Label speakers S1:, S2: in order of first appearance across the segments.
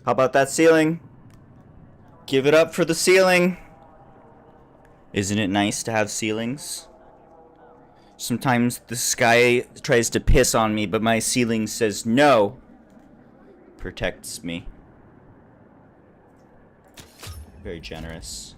S1: How about that ceiling? Give it up for the ceiling. Isn't it nice to have ceilings? Sometimes the sky tries to piss on me, but my ceiling says no. Protects me. Very generous.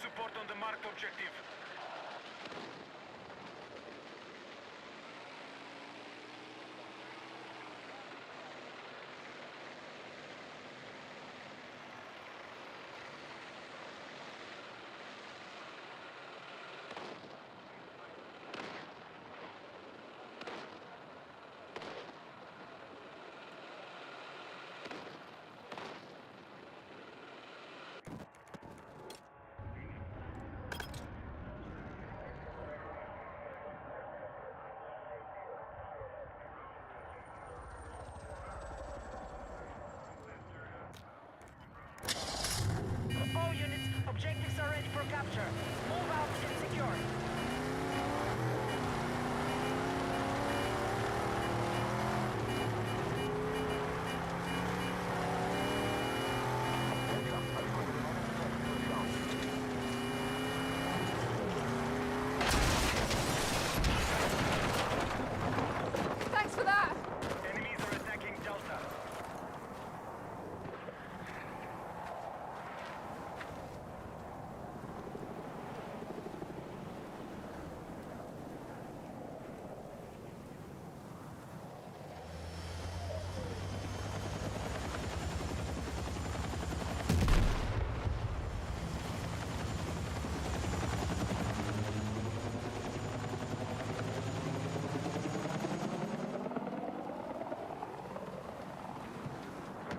S2: Support on the marked objective. All units, objectives are ready for capture. Move out and secure.
S3: Thanks for that!
S2: Enemies are attacking Delta.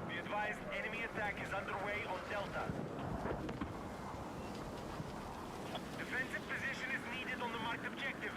S2: Be advised, enemy attack is underway on Delta. Defensive position is needed on the marked objective.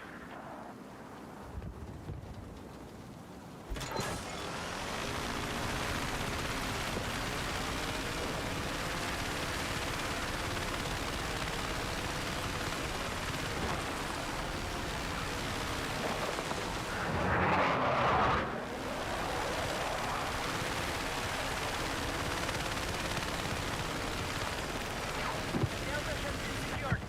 S2: Delta has been secured.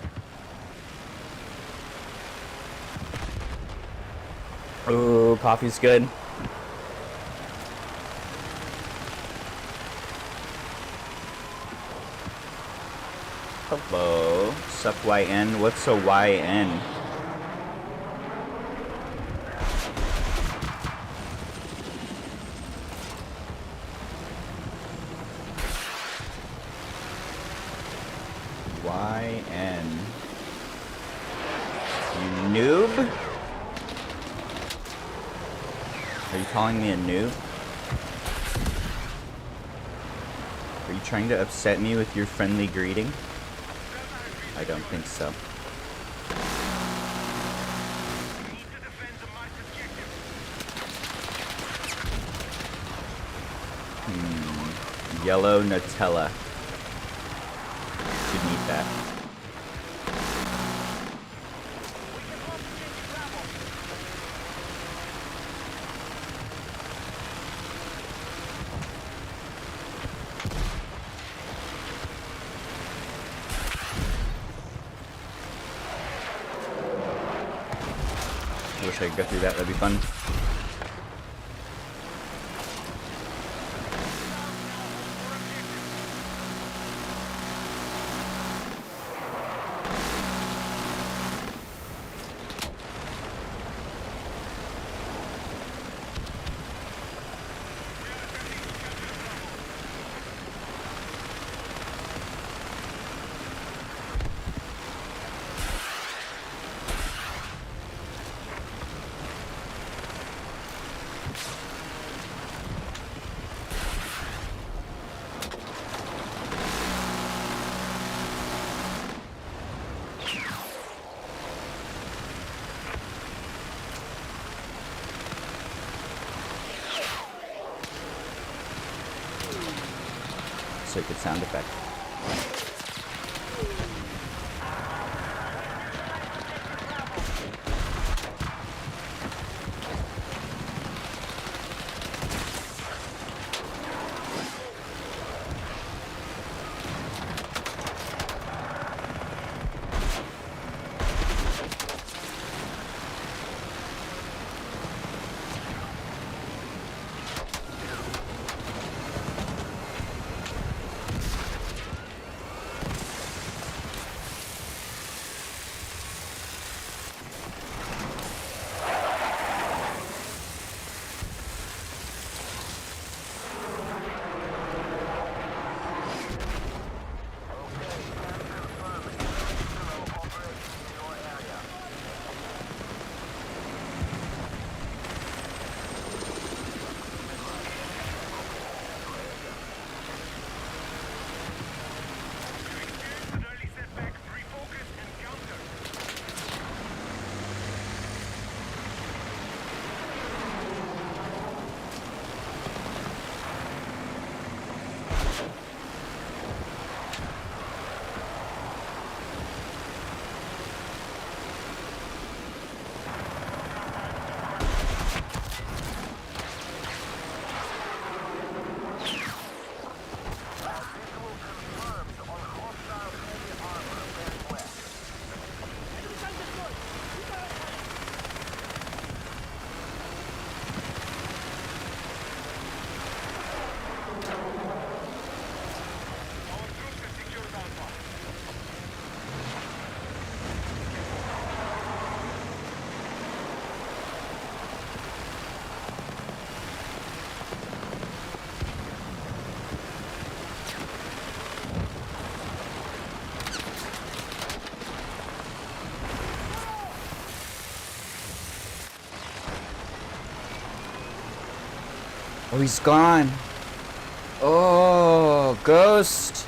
S1: Ooh, coffee's good. Hello. Sup YN? What's a YN? YN. You noob? Are you calling me a noob? Are you trying to upset me with your friendly greeting? I don't think so.
S2: We need to defend the marked objective.
S1: Yellow Nutella. Should need that.
S2: We can concentrate travel.
S1: Wish I could go through that. That'd be fun. So good sound effect.
S2: Early setbacks, refocus and counter. Our troops have secured Alpha.
S1: Oh, he's gone. Oh, ghost.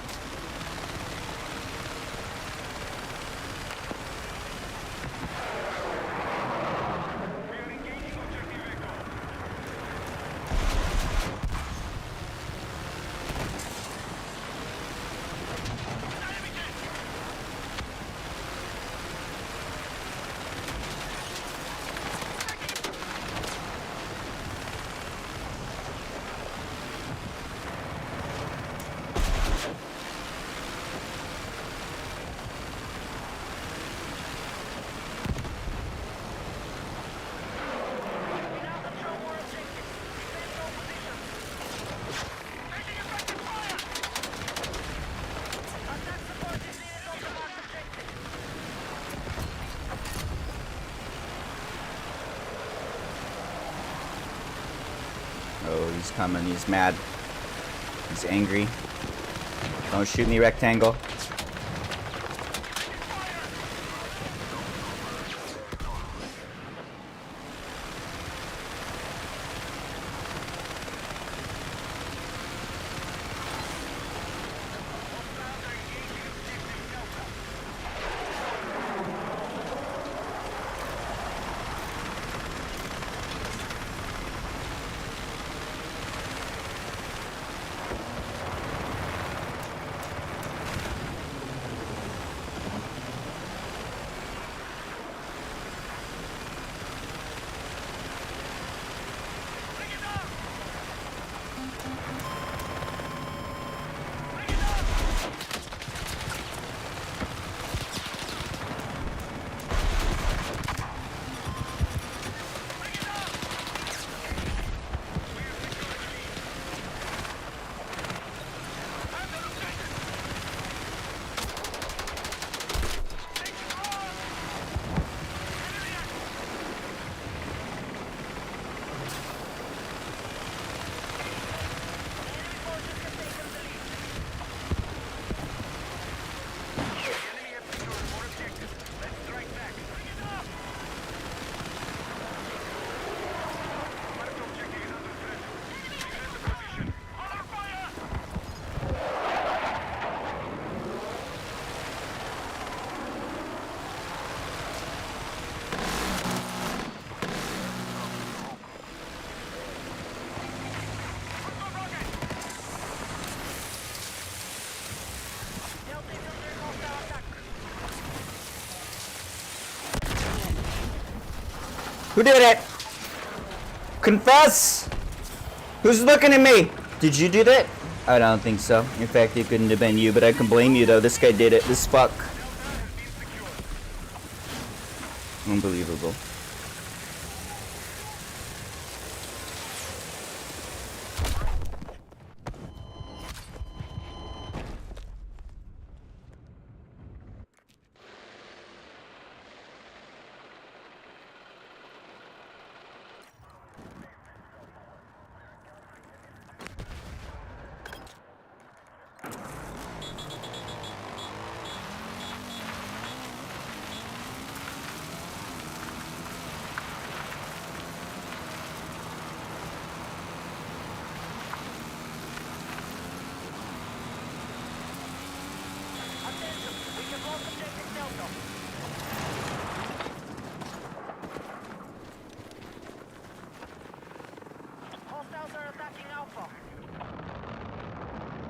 S2: We are engaging objective Echo.
S1: Oh, he's coming. He's mad. He's angry. Don't shoot me, rectangle. Who did it? Confess! Who's looking at me? Did you do that? I don't think so. In fact, it couldn't have been you, but I can blame you though. This guy did it. This fuck. Unbelievable.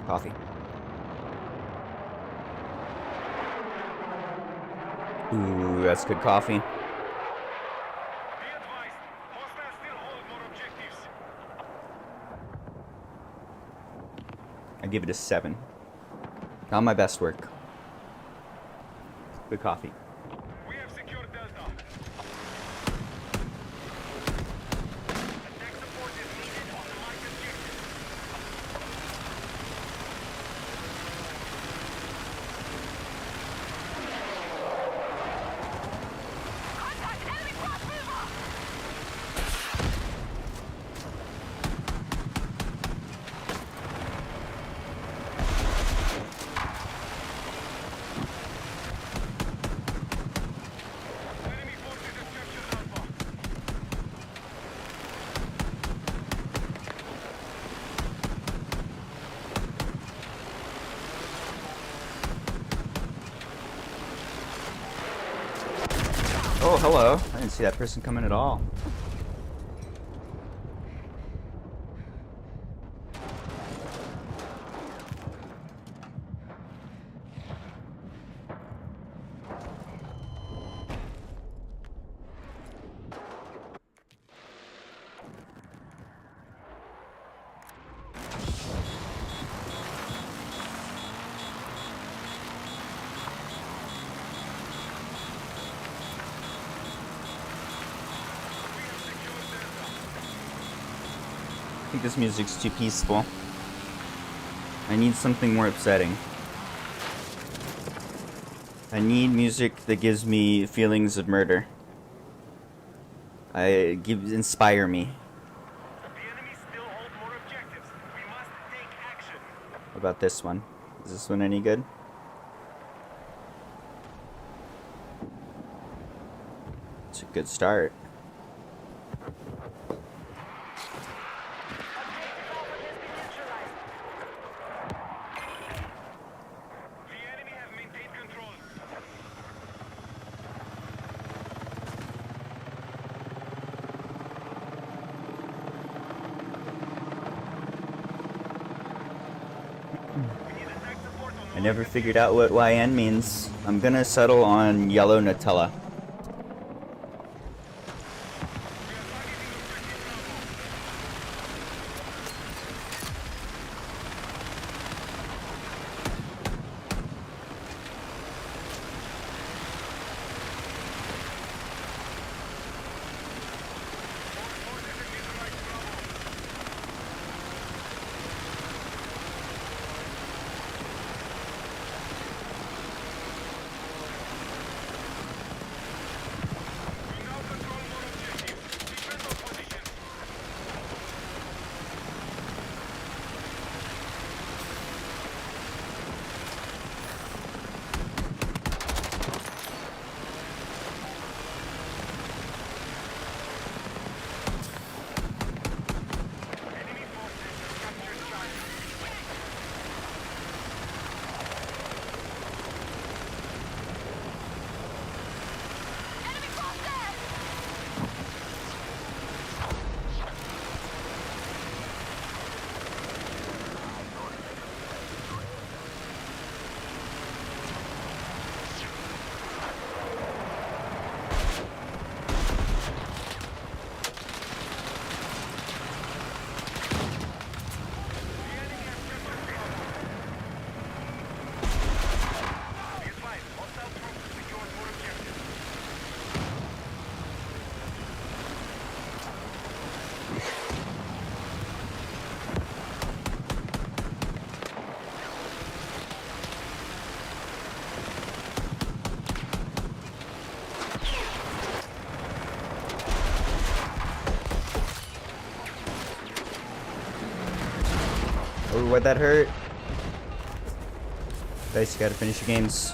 S1: Coffee. Ooh, that's good coffee.
S2: Be advised, hostiles still hold more objectives.
S1: I give it a 7. Not my best work. Good coffee.
S2: We have secured Delta. Attack support is needed on the marked objective.
S3: Contact! Enemy cross mover!
S2: Enemy forces have captured Alpha.
S1: Oh, hello. I didn't see that person coming at all. I think this music's too peaceful. I need something more upsetting. I need music that gives me feelings of murder. Inspire me.
S2: The enemy still hold more objectives. We must take action.
S1: What about this one? Is this one any good? It's a good start.
S2: The enemy have maintained control. We need attack support on the
S1: I never figured out what YN means. I'm gonna settle on yellow Nutella. Where'd that hurt? Guys, you gotta finish your games.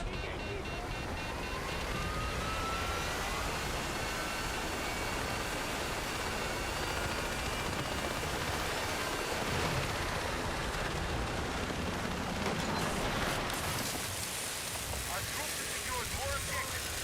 S2: Our troops have secured more objectives.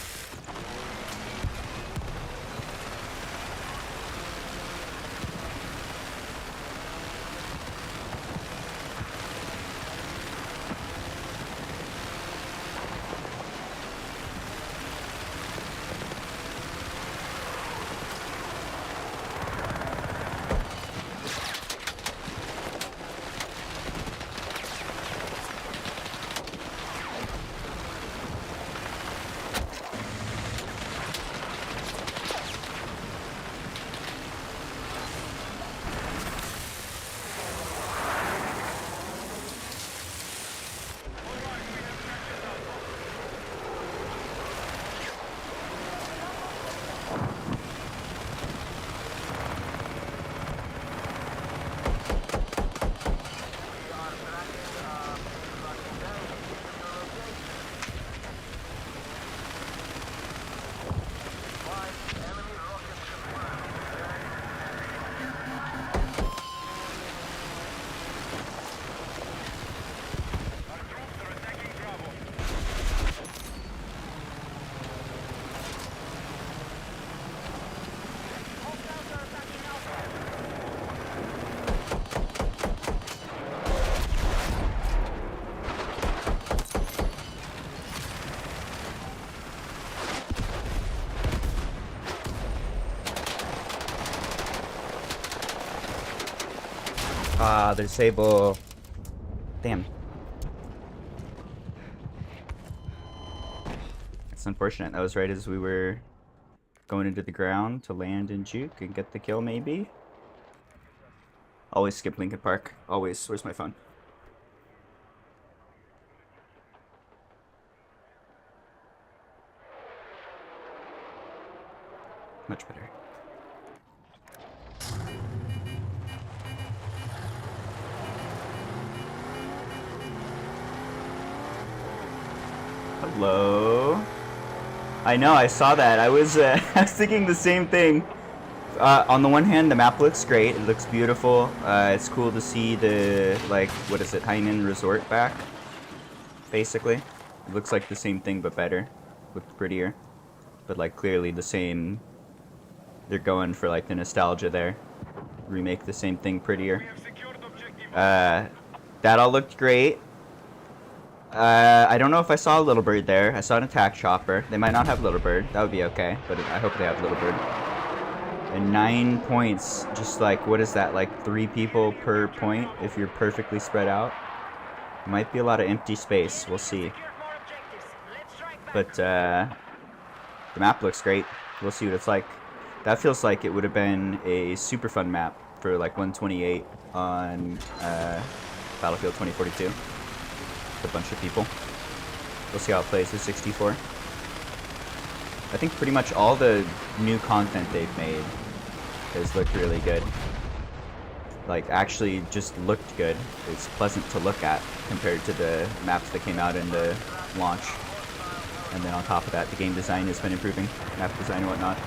S2: Our troops are attacking Bravo.
S3: Hostiles are attacking Alpha.
S1: Ah, the disable. Damn. It's unfortunate. That was right as we were going into the ground to land and juke and get the kill, maybe. Always skip Lincoln Park. Always. Where's my phone? Much better. Hello. I know, I saw that. I was I was thinking the same thing. On the one hand, the map looks great. It looks beautiful. It's cool to see the, like, what is it, Hainan Resort back, basically. It looks like the same thing, but better. Looks prettier. But, like, clearly the same. They're going for, like, the nostalgia there. Remake the same thing prettier.
S2: We have secured objective.
S1: That all looked great. I don't know if I saw a little bird there. I saw an attack chopper. They might not have little bird. That would be okay, but I hope they have little bird. And 9 points. Just like, what is that? Like 3 people per point if you're perfectly spread out. Might be a lot of empty space. We'll see.
S3: Secured more objectives. Let's strike back.
S1: But the map looks great. We'll see what it's like. That feels like it would have been a super fun map for like 128 on Battlefield 2042. A bunch of people. We'll see how it plays with 64. I think pretty much all the new content they've made has looked really good. Like, actually just looked good. It's pleasant to look at compared to the maps that came out in the launch. And then on top of that, the game design has been improving. Map design and whatnot.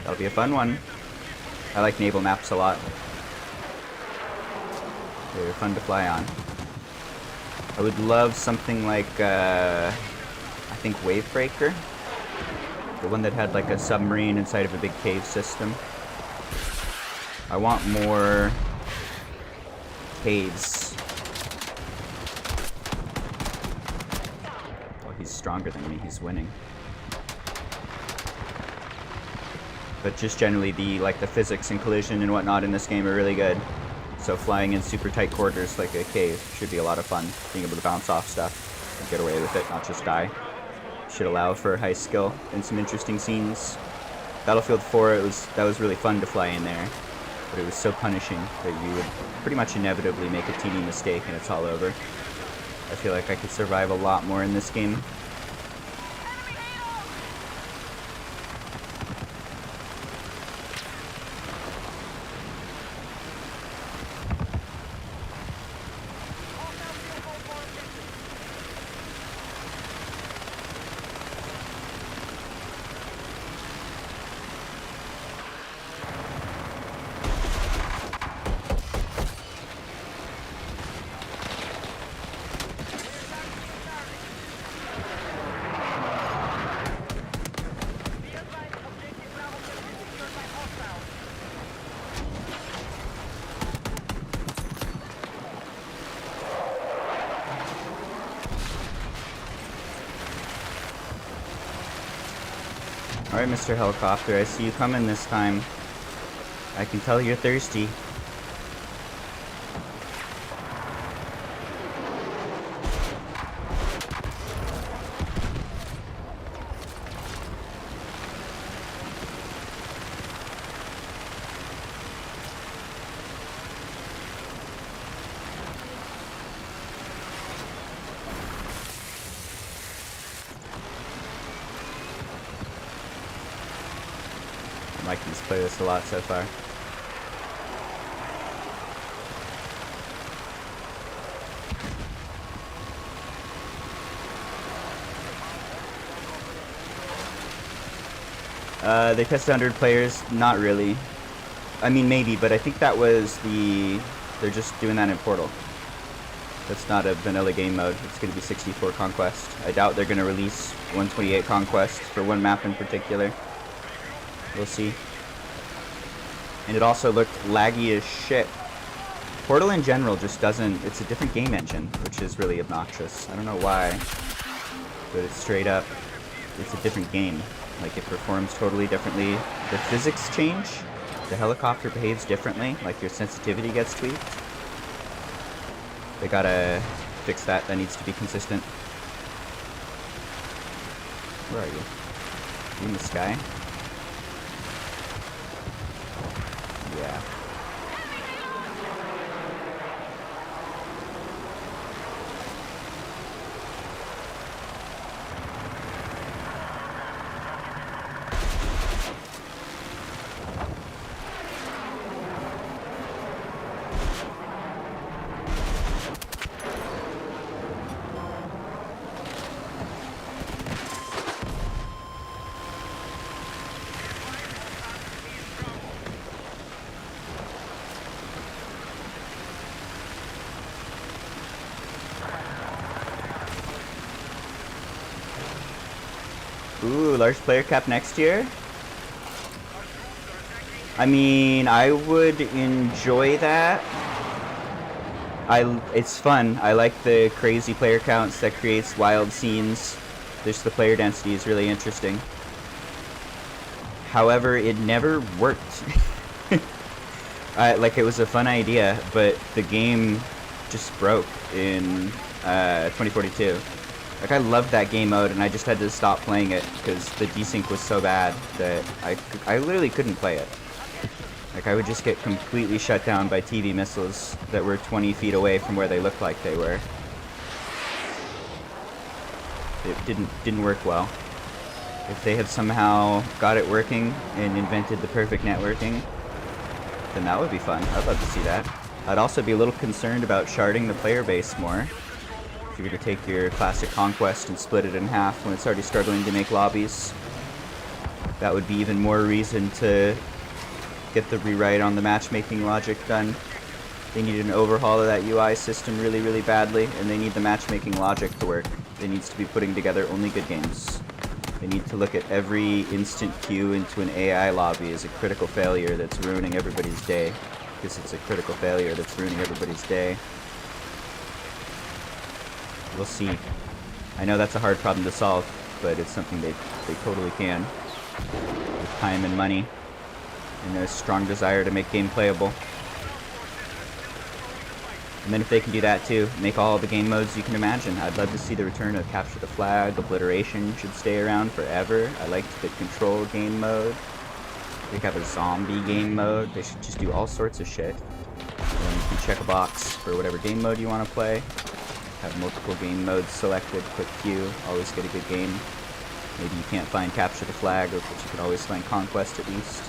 S1: That'll be a fun one. I like naval maps a lot. They're fun to fly on. I would love something like, I think Wavebreaker. The one that had like a submarine inside of a big cave system. I want more caves. Oh, he's stronger than me. He's winning. But just generally the physics and collision and whatnot in this game are really good. So flying in super tight quarters like a cave should be a lot of fun. Being able to bounce off stuff and get away with it, not just die. Should allow for high skill and some interesting scenes. Battlefield 4, that was really fun to fly in there, but it was so punishing that you would pretty much inevitably make a teeny mistake and it's all over. I feel like I could survive a lot more in this game.
S3: Enemy
S1: Alright, Mr. Helicopter, I see you coming this time. I can tell you're thirsty. I'm liking this playlist a lot so far. They tested 100 players. Not really. I mean, maybe, but I think that was the... They're just doing that in Portal. That's not a vanilla game mode. It's going to be 64 Conquest. I doubt they're going to release 128 Conquest for one map in particular. We'll see. And it also looked laggy as shit. Portal in general just doesn't... It's a different game engine, which is really obnoxious. I don't know why, but it's straight up... It's a different game. Like, it performs totally differently. The physics change. The helicopter behaves differently. Like, your sensitivity gets tweaked. They gotta fix that. That needs to be consistent. Where are you? You in the sky? Yeah. Ooh, large player cap next year? I mean, I would enjoy that. It's fun. I like the crazy player counts that creates wild scenes. Just the player density is really interesting. However, it never worked. Like, it was a fun idea, but the game just broke in 2042. Like, I loved that game mode, and I just had to stop playing it because the desync was so bad that I literally couldn't play it. Like, I would just get completely shut down by TV missiles that were 20 feet away from where they looked like they were. It didn't work well. If they had somehow got it working and invented the perfect networking, then that would be fun. I'd love to see that. I'd also be a little concerned about sharding the player base more. If you were to take your classic Conquest and split it in half when it's already struggling to make lobbies, that would be even more reason to get the rewrite on the matchmaking logic done. They need an overhaul of that UI system really, really badly, and they need the matchmaking logic to work. It needs to be putting together only good games. They need to look at every instant queue into an AI lobby as a critical failure that's ruining everybody's day. Because it's a critical failure that's ruining everybody's day. We'll see. I know that's a hard problem to solve, but it's something they totally can. With time and money. And a strong desire to make game playable. And then if they can do that too, make all the game modes you can imagine. I'd love to see the return of Capture the Flag. Obliteration should stay around forever. I liked the Control game mode. They have a zombie game mode. They should just do all sorts of shit. And you can check a box for whatever game mode you want to play. Have multiple game modes selected, quick queue, always get a good game. Maybe you can't find Capture the Flag, but you can always find Conquest at least.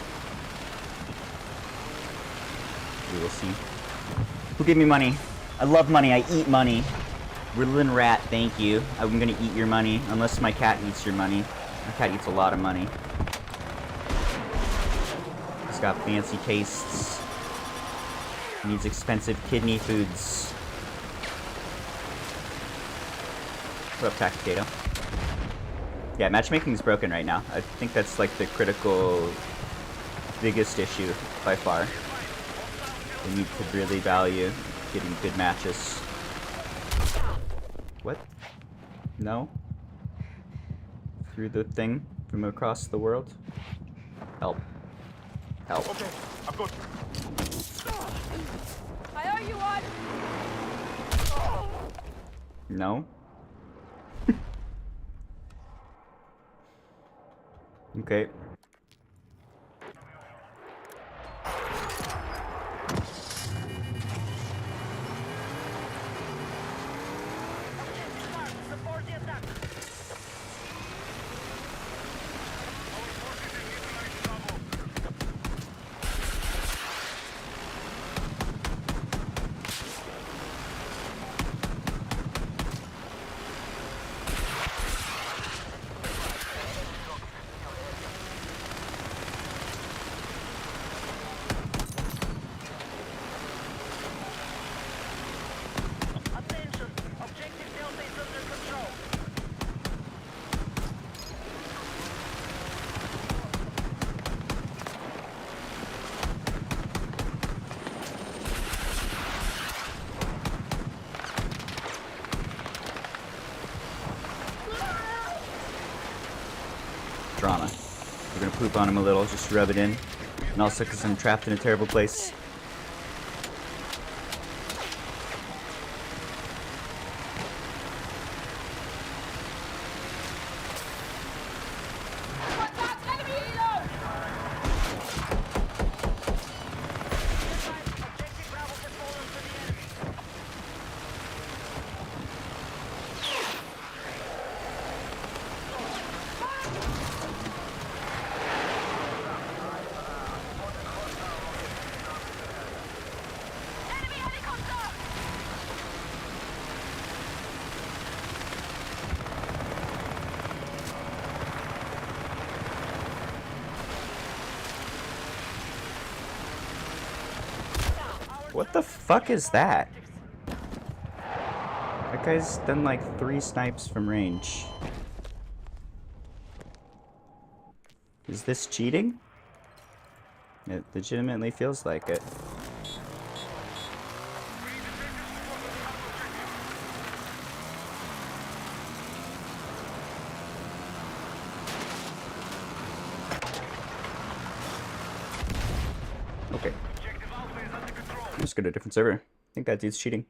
S1: We will see. Who gave me money? I love money, I eat money. Riddlin' Rat, thank you. I'm gonna eat your money, unless my cat eats your money. My cat eats a lot of money. He's got fancy tastes. He needs expensive kidney foods. What up, Taco? Yeah, matchmaking is broken right now. I think that's like the critical, biggest issue by far. They need to really value getting good matches. What? No? Through the thing from across the world. Help. Help.
S2: Okay, I'm good.
S3: I owe you one.
S1: No? Okay.
S3: Objective marked. Support the attack.
S2: Our forces have neutralized Bravo.
S3: Attention. Objective Delta is under control.
S1: Drama. We're gonna poop on him a little, just rub it in. And also because I'm trapped in a terrible place.
S3: Objective Bravo has fallen to the enemy. Enemy helicopter!
S1: What the fuck is that? That guy's done like 3 snipes from range. Is this cheating? It legitimately feels like it. Okay.
S2: Objective Alpha is under control.
S1: Let's go to a different server. I think that dude's cheating.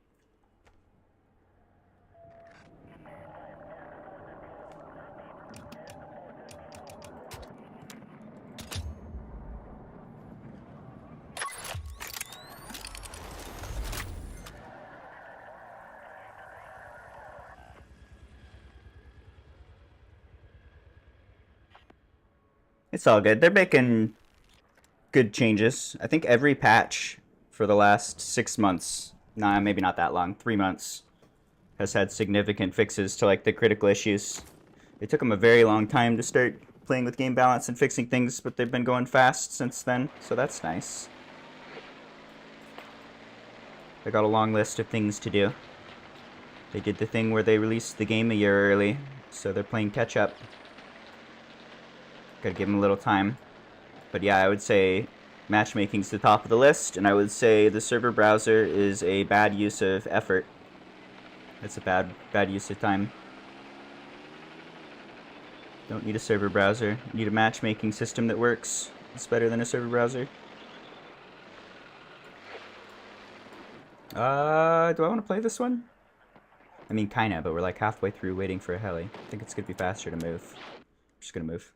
S1: It's all good. They're making good changes. I think every patch for the last 6 months, nah, maybe not that long, 3 months, has had significant fixes to like the critical issues. It took them a very long time to start playing with game balance and fixing things, but they've been going fast since then, so that's nice. They got a long list of things to do. They did the thing where they released the game a year early, so they're playing catch up. Gotta give them a little time. But yeah, I would say matchmaking's the top of the list, and I would say the server browser is a bad use of effort. It's a bad use of time. Don't need a server browser. You need a matchmaking system that works. It's better than a server browser. Do I want to play this one? I mean, kinda, but we're like halfway through waiting for a heli. I think it's gonna be faster to move. I'm just gonna move.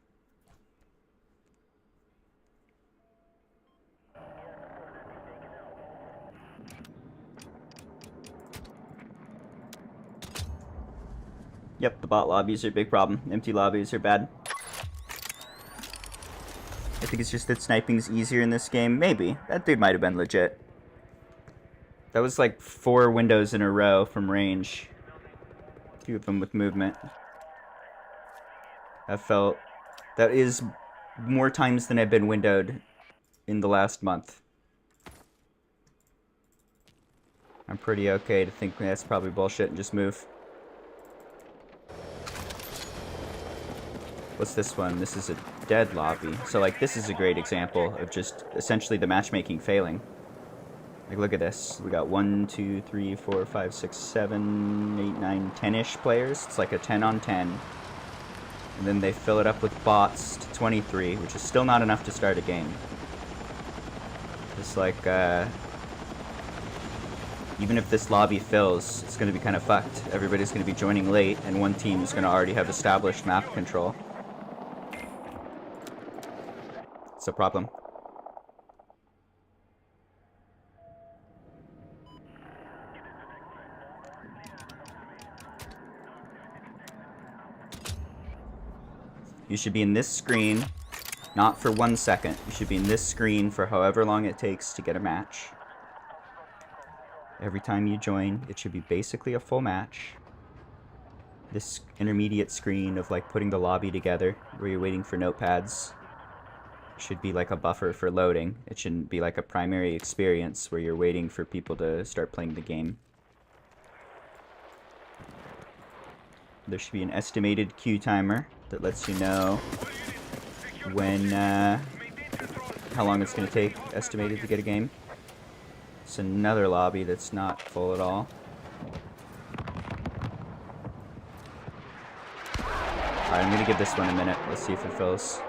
S1: Yep, the bot lobbies are a big problem. Empty lobbies are bad. I think it's just that sniping's easier in this game. Maybe. That dude might have been legit. That was like 4 windows in a row from range. 2 of them with movement. That is more times than I've been windowed in the last month. I'm pretty okay to think that's probably bullshit and just move. What's this one? This is a dead lobby. So like this is a great example of just essentially the matchmaking failing. Like look at this. We got 1, 2, 3, 4, 5, 6, 7, 8, 9, 10-ish players. It's like a 10 on 10. And then they fill it up with bots to 23, which is still not enough to start a game. Just like, even if this lobby fills, it's going to be kind of fucked. Everybody's going to be joining late, and one team is going to already have established map control. It's a problem. You should be in this screen, not for 1 second. You should be in this screen for however long it takes to get a match. Every time you join, it should be basically a full match. This intermediate screen of like putting the lobby together, where you're waiting for notepads, should be like a buffer for loading. It shouldn't be like a primary experience where you're waiting for people to start playing the game. There should be an estimated queue timer that lets you know when, how long it's going to take, estimated, to get a game. It's another lobby that's not full at all. Alright, I'm going to give this one a minute. Let's see if it fills.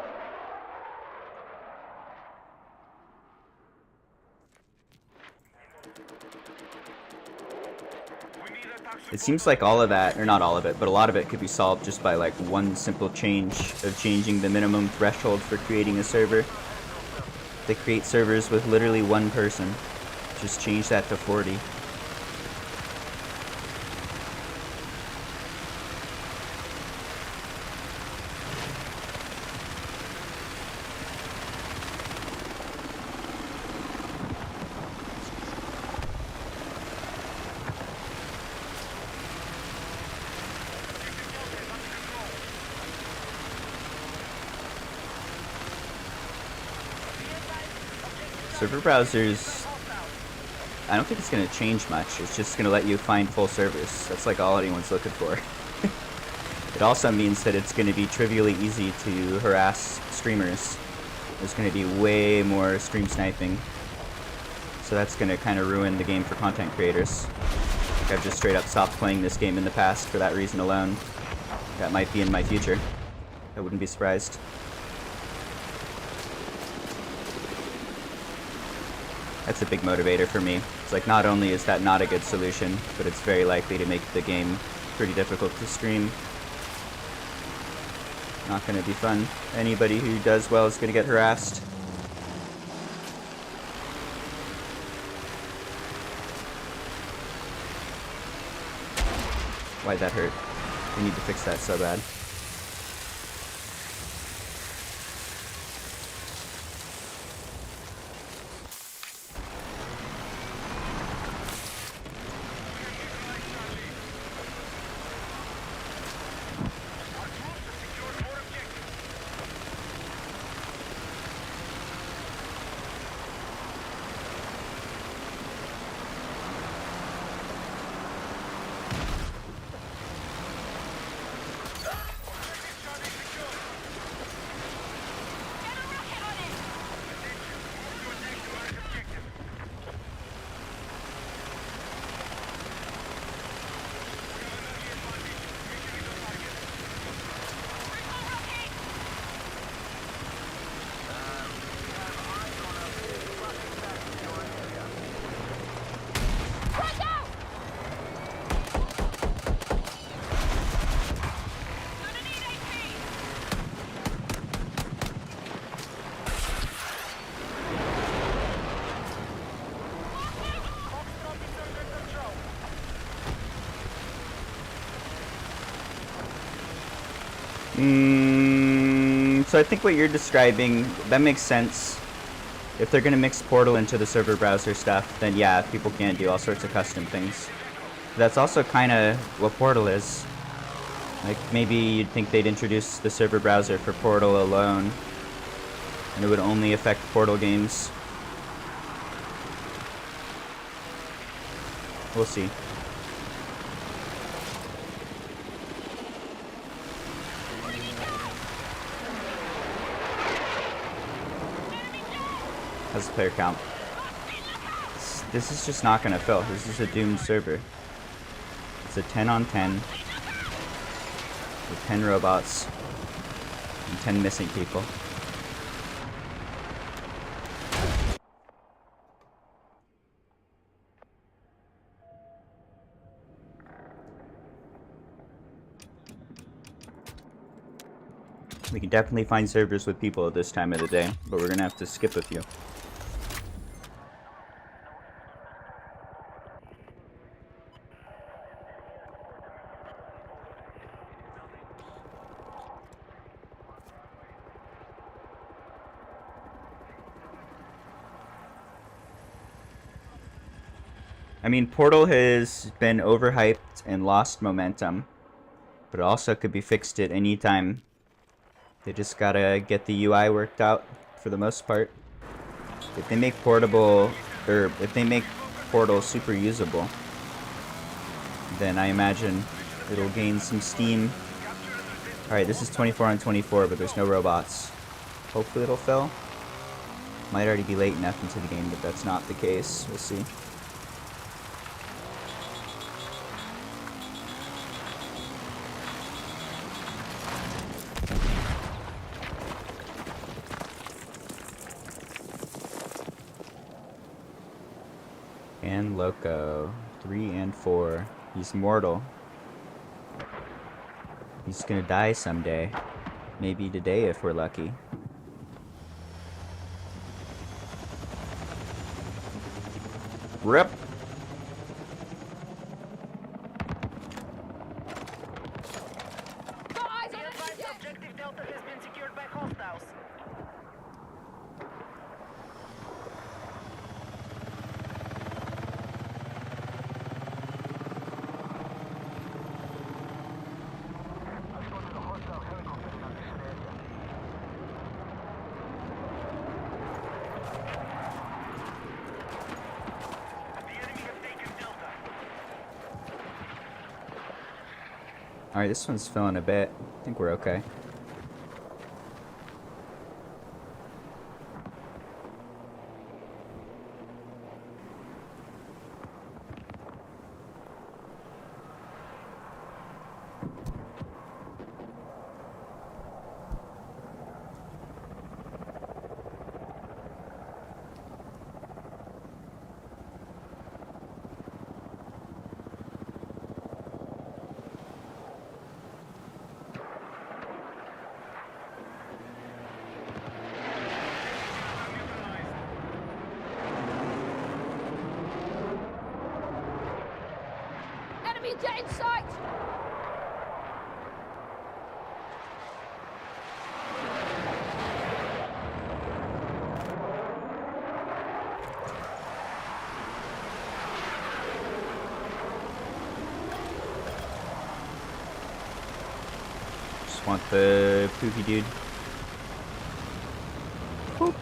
S1: It seems like all of that, or not all of it, but a lot of it could be solved just by like one simple change of changing the minimum threshold for creating a server. They create servers with literally one person. Just change that to 40. Server browsers, I don't think it's going to change much. It's just going to let you find full servers. That's like all anyone's looking for. It also means that it's going to be trivially easy to harass streamers. There's going to be way more stream sniping. So that's going to kind of ruin the game for content creators. Like, I've just straight up stopped playing this game in the past for that reason alone. That might be in my future. I wouldn't be surprised. That's a big motivator for me. It's like, not only is that not a good solution, but it's very likely to make the game pretty difficult to stream. Not gonna be fun. Anybody who does well is gonna get harassed. Why'd that hurt? We need to fix that so bad. So I think what you're describing, that makes sense. If they're going to mix Portal into the server browser stuff, then yeah, people can't do all sorts of custom things. That's also kind of what Portal is. Like, maybe you'd think they'd introduce the server browser for Portal alone, and it would only affect Portal games. We'll see. How's the player count? This is just not gonna fill. This is a doomed server. It's a 10 on 10 with 10 robots. And 10 missing people. We can definitely find servers with people at this time of the day, but we're gonna have to skip a few. I mean, Portal has been overhyped and lost momentum, but it also could be fixed at any time. They just gotta get the UI worked out for the most part. If they make Portable, or if they make Portal super usable, then I imagine it'll gain some steam. Alright, this is 24 on 24, but there's no robots. Hopefully it'll fill. Might already be late enough into the game, but that's not the case. We'll see. And Loco. 3 and 4. He's mortal. He's gonna die someday. Maybe today if we're lucky. RIP!
S3: Be advised, objective Delta has been secured by hostiles.
S1: Alright, this one's filling a bit. I think we're okay.
S3: Enemy jet in sight!
S1: Just want the poofy dude. Whoop.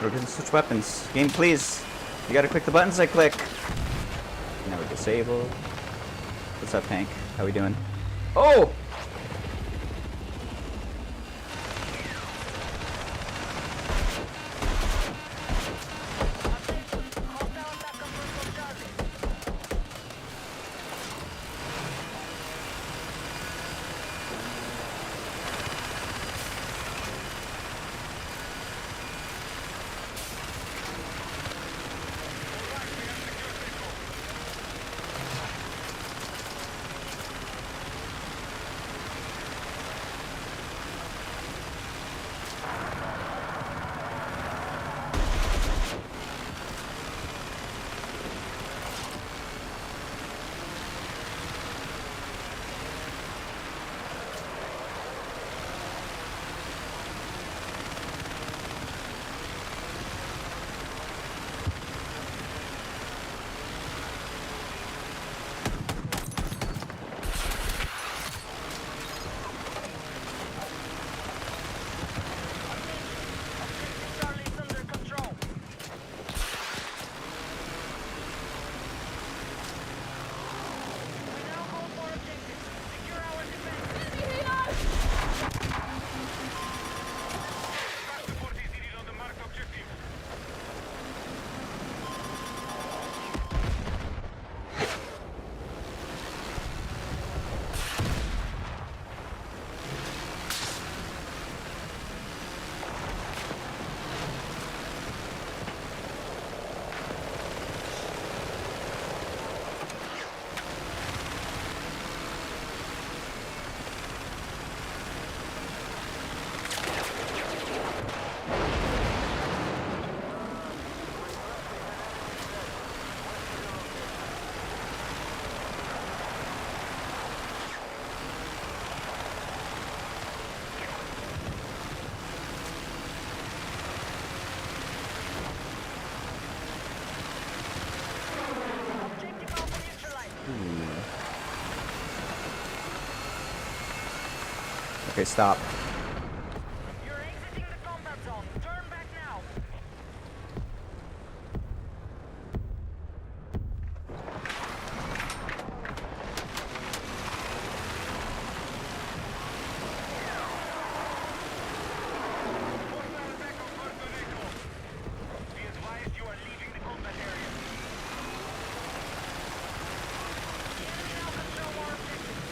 S1: We're gonna switch weapons. Game, please. You gotta click the buttons I click. Now we're disabled. What's up, Hank? How we doing? Oh! Okay, stop.
S3: You're exiting the combat zone. Turn back now.
S2: Be advised you are leaving the combat area.
S3: The enemy now control more objectives.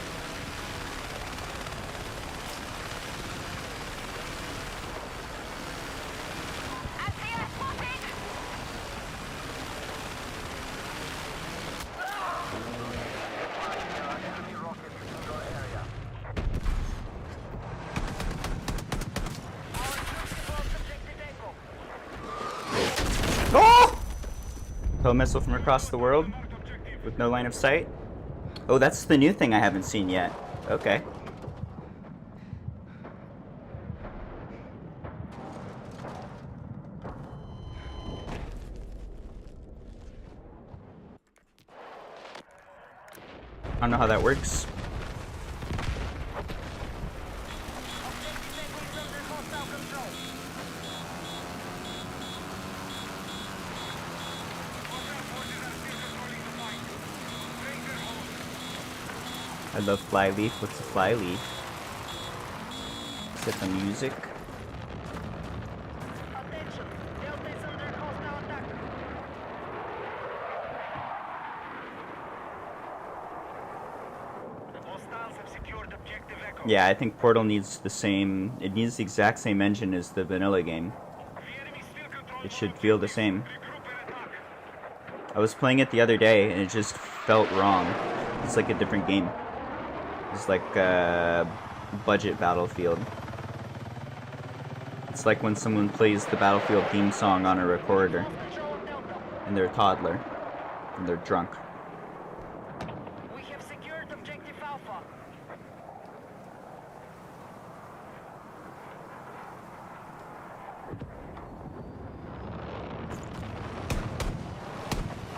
S3: SCS spotted! Our troops have lost objective Echo.
S1: Oh! Tow missile from across the world with no line of sight. Oh, that's the new thing I haven't seen yet. Okay. I don't know how that works.
S3: Objective Echo is under hostile control.
S2: Hostile forces are still controlling the fight. Break their hold.
S1: I love Flyleaf. What's a Flyleaf? Is it the music?
S3: Attention! Delta is under hostile attack.
S2: Hostiles have secured objective Echo.
S1: Yeah, I think Portal needs the same. It needs the exact same engine as the vanilla game.
S2: The enemy still controls
S1: It should feel the same.
S2: regroup and attack.
S1: I was playing it the other day and it just felt wrong. It's like a different game. It's like a budget Battlefield. It's like when someone plays the Battlefield theme song on a recorder
S3: Lost control of Delta.
S1: and they're a toddler and they're drunk.
S3: We have secured objective Alpha.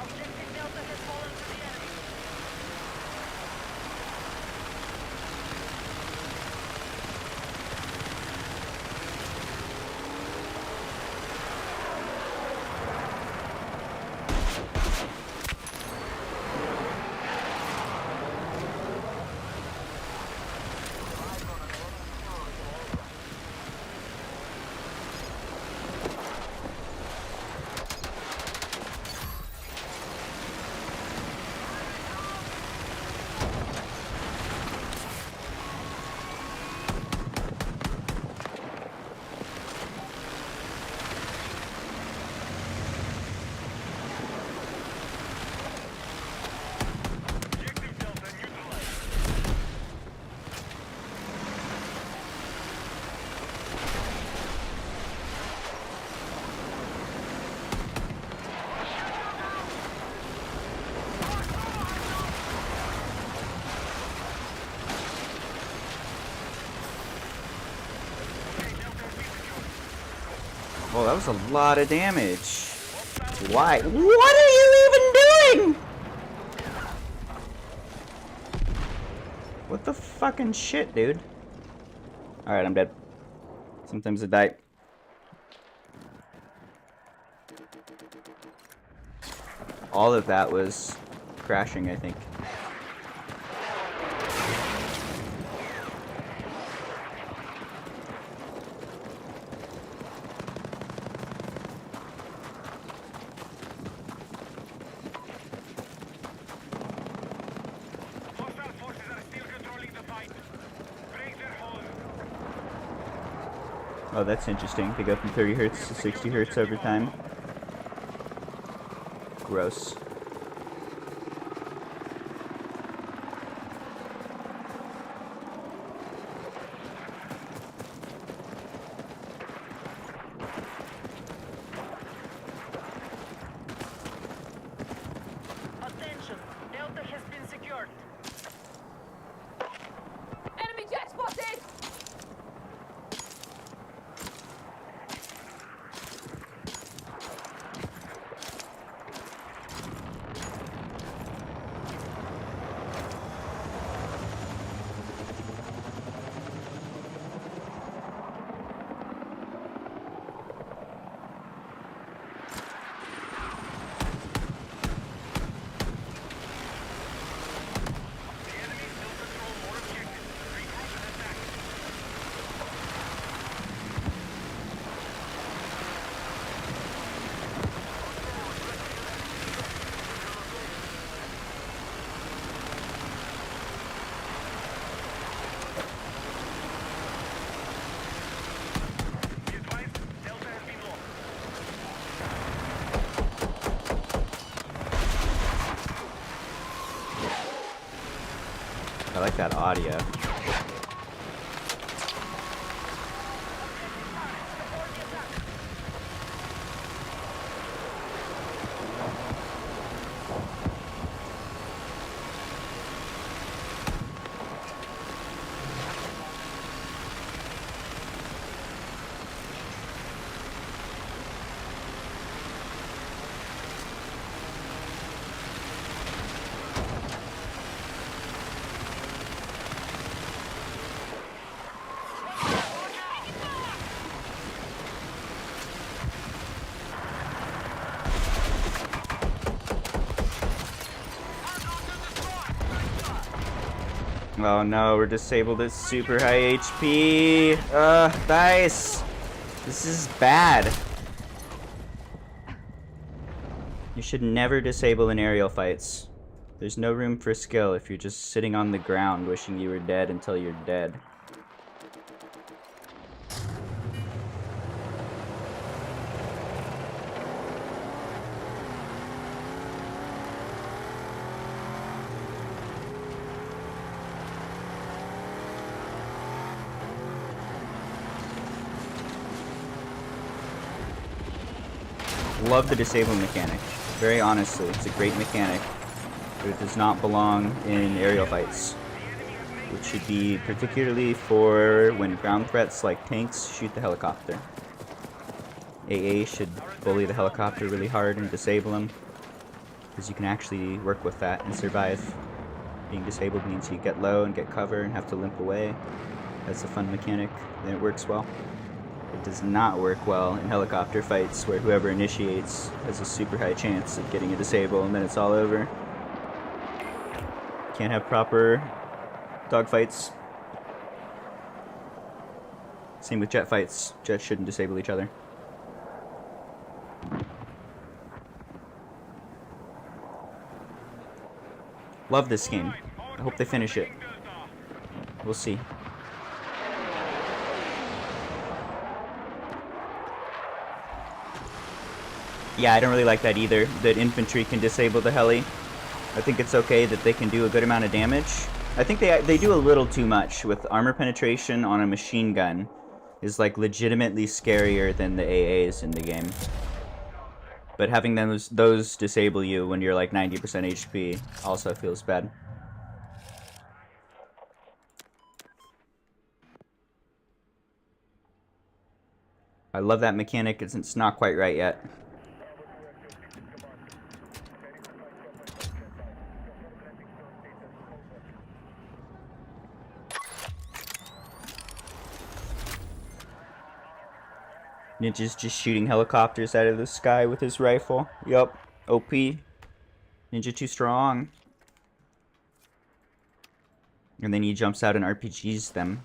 S3: Objective Delta has fallen to the enemy.
S2: Objective Delta neutralized.
S1: Well, that was a lot of damage. Why? What are you even doing? What the fucking shit, dude? Alright, I'm dead. Sometimes I die. All of that was crashing, I think.
S2: Hostile forces are still controlling the fight. Break their hold.
S1: Oh, that's interesting. They go from 30 hertz to 60 hertz over time. Gross.
S3: Attention! Delta has been secured.
S4: Enemy jet spotted!
S1: like that audio. Oh no, we're disabled at super high HP. Dice. This is bad. You should never disable in aerial fights. There's no room for skill if you're just sitting on the ground wishing you were dead until you're dead. Love the disable mechanic. Very honestly, it's a great mechanic, but it does not belong in aerial fights, which should be particularly for when ground threats like tanks shoot the helicopter. AA should bully the helicopter really hard and disable him, because you can actually work with that and survive. Being disabled means you get low and get cover and have to limp away. That's a fun mechanic, and it works well. It does not work well in helicopter fights where whoever initiates has a super high chance of getting a disable and then it's all over. Can't have proper dogfights. Same with jet fights. Jets shouldn't disable each other. Love this game. I hope they finish it. We'll see. Yeah, I don't really like that either, that infantry can disable the heli. I think it's okay that they can do a good amount of damage. I think they do a little too much with armor penetration on a machine gun is like legitimately scarier than the AAs in the game. But having those disable you when you're like 90% HP also feels bad. I love that mechanic, it's not quite right yet. Ninja's just shooting helicopters out of the sky with his rifle. Yup. OP. Ninja too strong. And then he jumps out and RPGs them.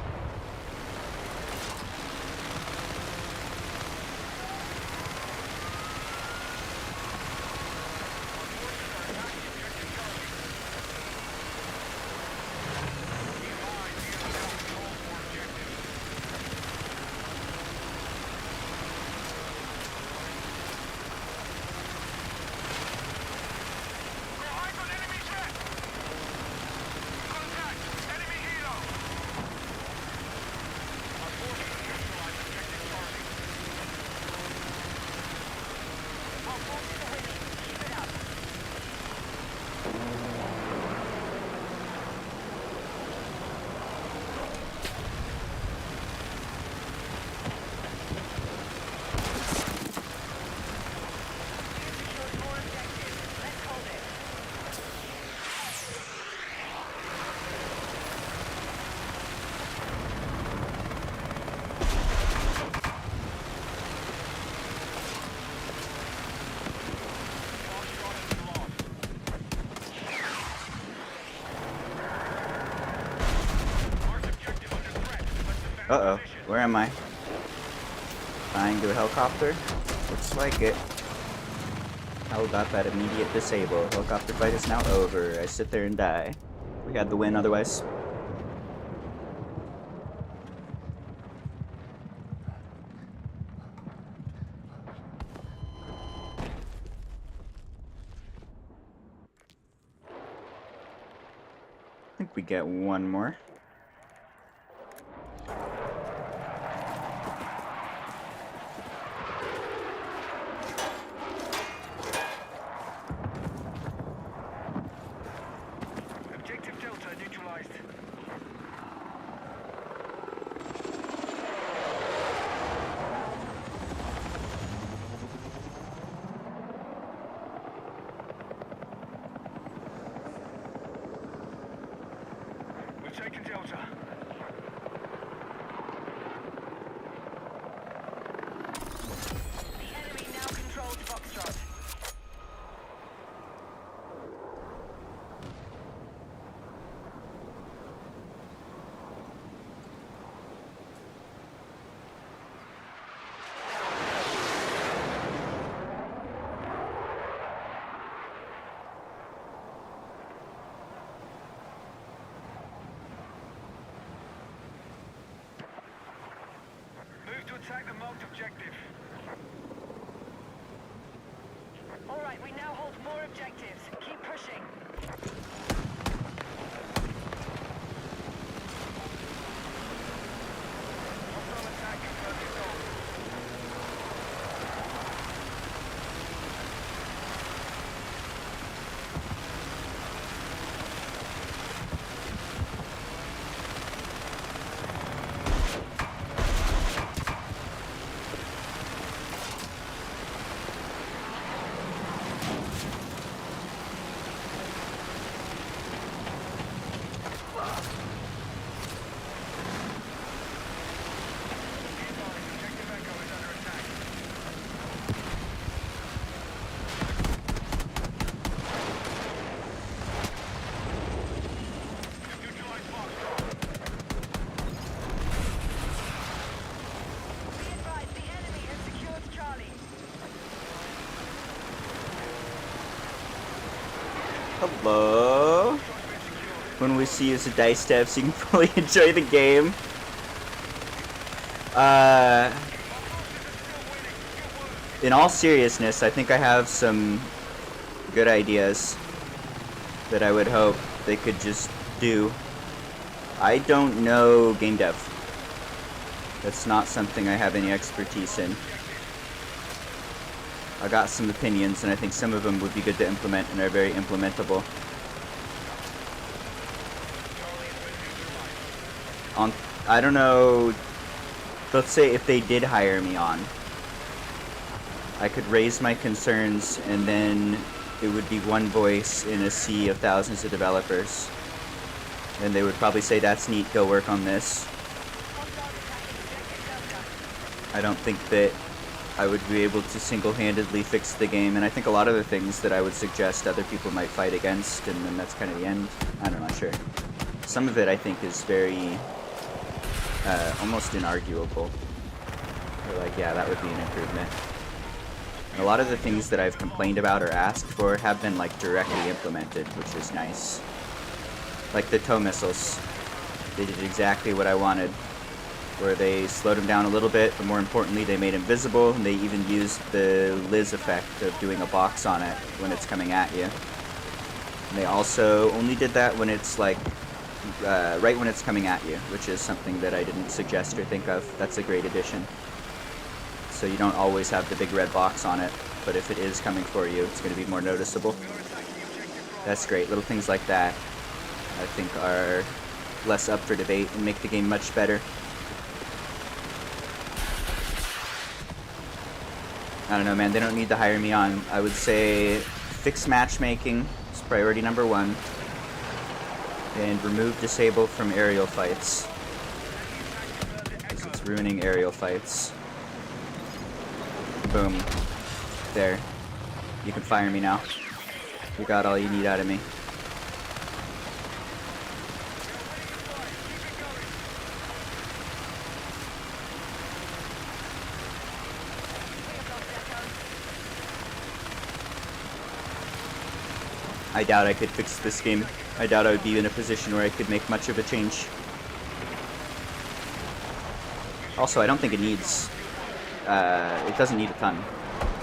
S1: Uh-oh. Where am I? Flying to a helicopter? Looks like it. How about that immediate disable? Helicopter fight is now over. I sit there and die. We had the win otherwise. I think we get one more.
S2: Objective Delta neutralized. We've taken Delta.
S3: The enemy now controls Foxtrot.
S2: Move to attack the marked objective.
S3: All right, we now hold more objectives. Keep pushing.
S2: Hostile attack confirmed in goal. Objective Echo is under attack. Neutralize Foxtrot.
S3: Be advised, the enemy has secured Charlie.
S1: Hello. When we see use the dice steps, you can fully enjoy the game. In all seriousness, I think I have some good ideas that I would hope they could just do. I don't know game dev. That's not something I have any expertise in. I got some opinions, and I think some of them would be good to implement and are very implementable. I don't know, let's say if they did hire me on, I could raise my concerns and then it would be one voice in a sea of thousands of developers. And they would probably say, that's neat, go work on this. I don't think that I would be able to single-handedly fix the game, and I think a lot of the things that I would suggest other people might fight against, and then that's kind of the end. I'm not sure. Some of it I think is very almost inarguable. Or like, yeah, that would be an improvement. And a lot of the things that I've complained about or asked for have been like directly implemented, which is nice. Like the tow missiles. They did exactly what I wanted. Where they slowed them down a little bit, but more importantly they made them visible, and they even used the Liz effect of doing a box on it when it's coming at you. And they also only did that when it's like right when it's coming at you, which is something that I didn't suggest or think of. That's a great addition. So you don't always have the big red box on it, but if it is coming for you, it's going to be more noticeable. That's great. Little things like that, I think, are less up for debate and make the game much better. I don't know, man. They don't need to hire me on. I would say fix matchmaking is priority number 1. And remove disable from aerial fights. Because it's ruining aerial fights. Boom. There. You can fire me now. You got all you need out of me. I doubt I could fix this game. I doubt I would be in a position where I could make much of a change. Also, I don't think it needs... it doesn't need a ton.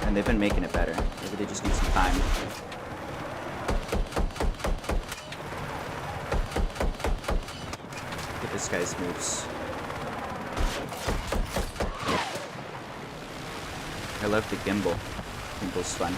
S1: And they've been making it better. Maybe they just need some time. Look at this guy's moves. I love the gimbal. Gimbal's fun.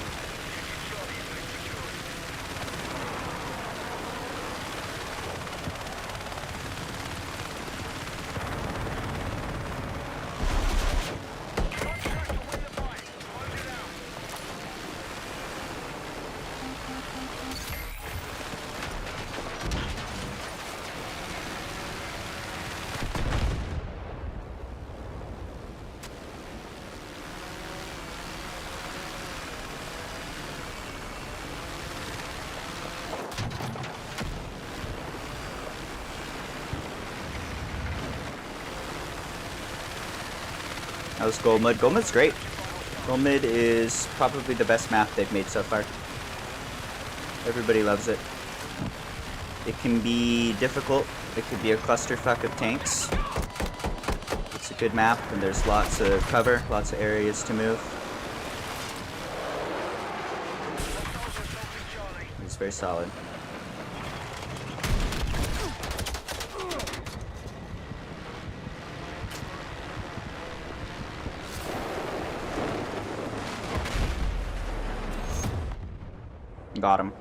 S1: How's Gold Mud? Gold Mud's great. Gold Mud is probably the best map they've made so far. Everybody loves it. It can be difficult. It could be a clusterfuck of tanks. It's a good map, and there's lots of cover, lots of areas to move. It's very solid. Got him.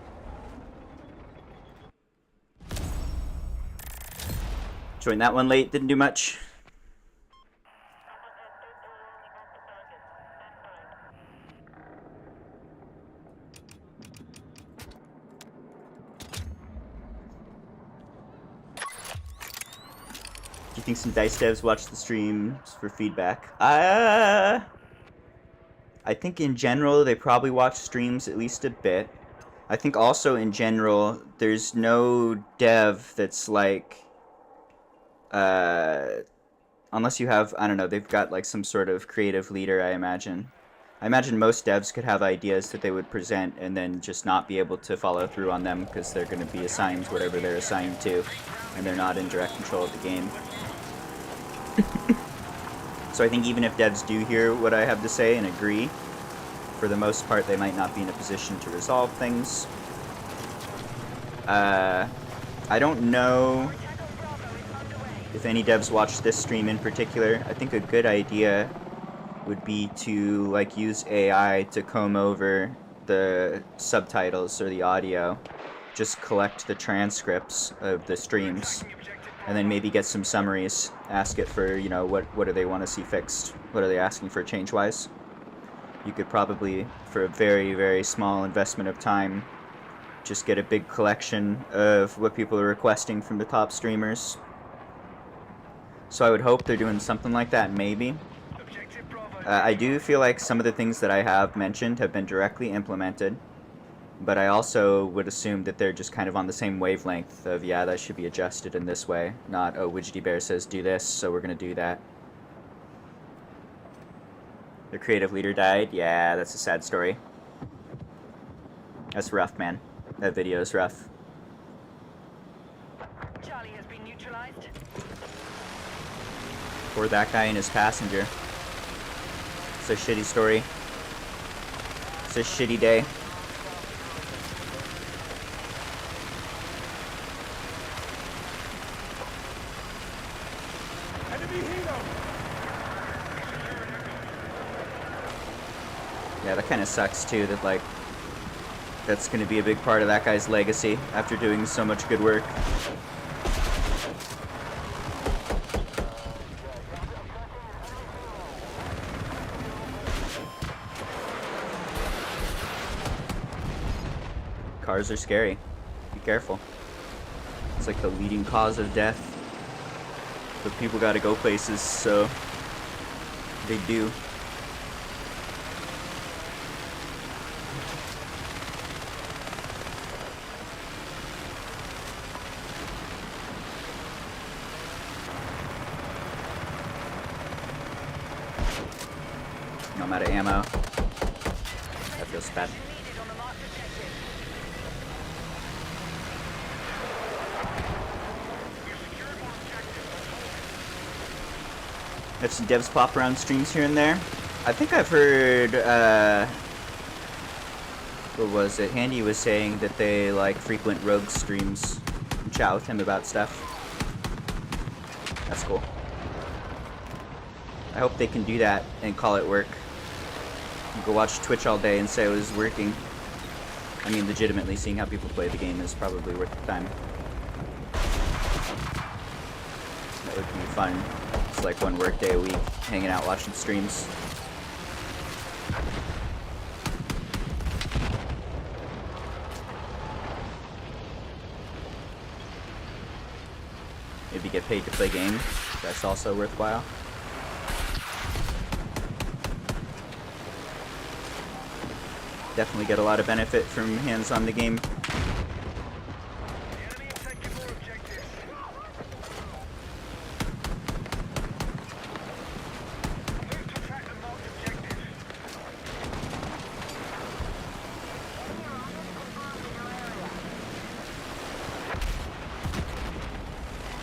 S1: Joined that one late, didn't do much. Do you think some DICE devs watch the streams for feedback? I think in general they probably watch streams at least a bit. I think also in general, there's no dev that's like, unless you have, I don't know, they've got like some sort of creative leader, I imagine. I imagine most devs could have ideas that they would present and then just not be able to follow through on them because they're going to be assigned whatever they're assigned to, and they're not in direct control of the game. So I think even if devs do hear what I have to say and agree, for the most part, they might not be in a position to resolve things. I don't know if any devs watch this stream in particular. I think a good idea would be to like use AI to comb over the subtitles or the audio. Just collect the transcripts of the streams, and then maybe get some summaries. Ask it for, you know, what do they want to see fixed? What are they asking for change-wise? You could probably, for a very, very small investment of time, just get a big collection of what people are requesting from the top streamers. So I would hope they're doing something like that, maybe. I do feel like some of the things that I have mentioned have been directly implemented, but I also would assume that they're just kind of on the same wavelength of, yeah, that should be adjusted in this way, not, oh, Widgety Bear says do this, so we're going to do that. The creative leader died? Yeah, that's a sad story. That's rough, man. That video is rough.
S3: Charlie has been neutralized.
S1: Poor that guy and his passenger. It's a shitty story. It's a shitty day. Yeah, that kind of sucks too, that like that's going to be a big part of that guy's legacy after doing so much good work. Cars are scary. Be careful. It's like the leading cause of death. But people gotta go places, so they do. I'm out of ammo. That feels bad. Have some devs pop around streams here and there. I think I've heard, what was it? Handy was saying that they like frequent Rogue streams and chat with him about stuff. That's cool. I hope they can do that and call it work. Go watch Twitch all day and say it was working. I mean, legitimately, seeing how people play the game is probably worth the time. That would be fun. It's like one work day a week, hanging out watching streams. Maybe get paid to play games. That's also worthwhile. Definitely get a lot of benefit from hands on the game.
S2: The enemy is taking more objectives. Move to track the marked objective.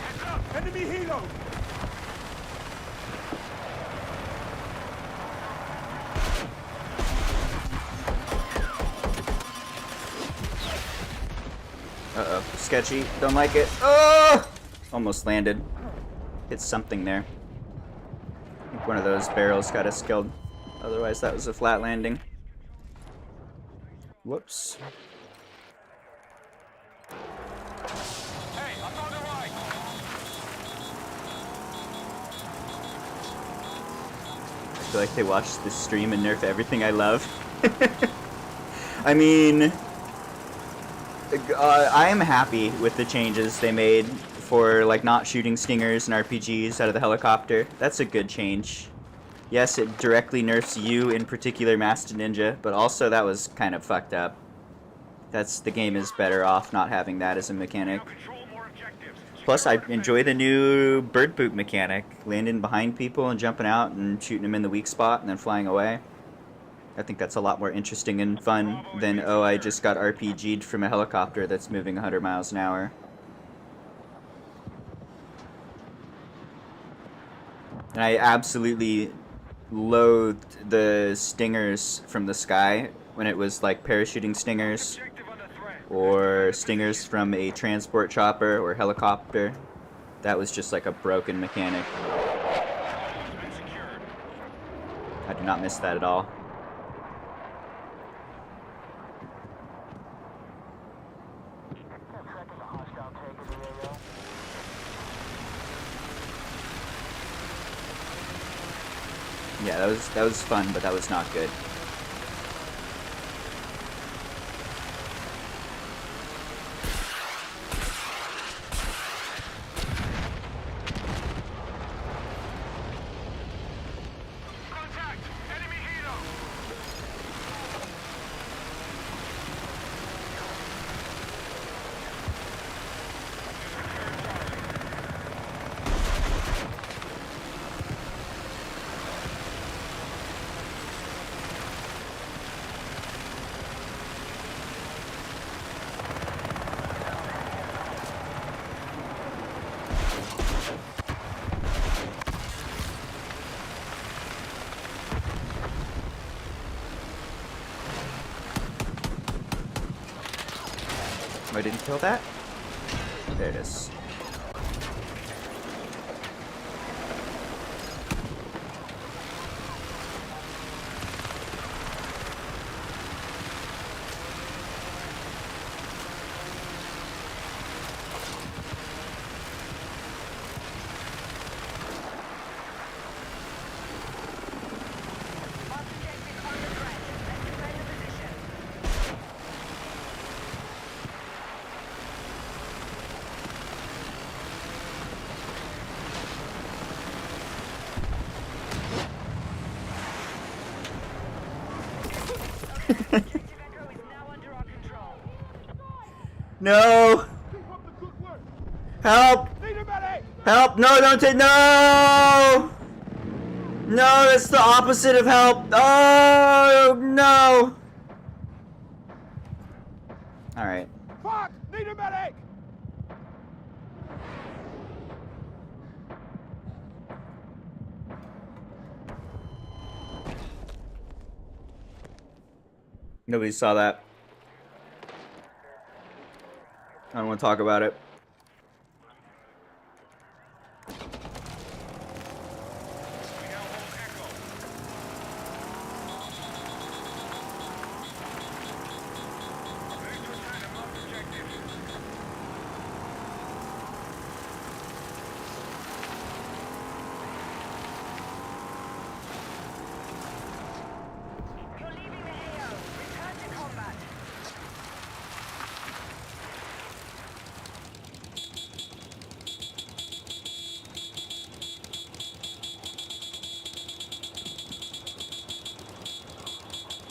S2: Heads up! Enemy helo!
S1: Uh-oh. Sketchy. Don't like it. Oh! Almost landed. Hit something there. I think one of those barrels got us killed. Otherwise, that was a flat landing. Whoops.
S2: Hey, I'm on the right!
S1: I feel like they watched this stream and nerf everything I love. I mean... I am happy with the changes they made for like not shooting stingers and RPGs out of the helicopter. That's a good change. Yes, it directly nerfs you in particular, Master Ninja, but also that was kind of fucked up. The game is better off not having that as a mechanic.
S2: Now control more objectives.
S1: Plus, I enjoy the new bird poop mechanic, landing behind people and jumping out and shooting them in the weak spot and then flying away. I think that's a lot more interesting and fun than, oh, I just got RPG'd from a helicopter that's moving 100 miles an hour. And I absolutely loathed the stingers from the sky when it was like parachuting stingers
S2: Objective under threat.
S1: or stingers from a transport chopper or helicopter. That was just like a broken mechanic.
S2: Has been secured.
S1: I do not miss that at all. Yeah, that was fun, but that was not good.
S2: Contact! Enemy helo!
S1: I didn't kill that? There it is.
S3: Marked objective under threat. Let's defend the position. Objective Echo is now under our control.
S1: No!
S2: Keep up the good work!
S1: Help!
S2: Need a medic!
S1: Help! No, don't take. No! No, that's the opposite of help. Oh, no! Alright.
S2: Fuck! Need a medic!
S1: Nobody saw that. I don't want to talk about it.
S2: We now hold Echo. Ready to attack and mark objective.
S3: You're leaving the AO. Return to combat.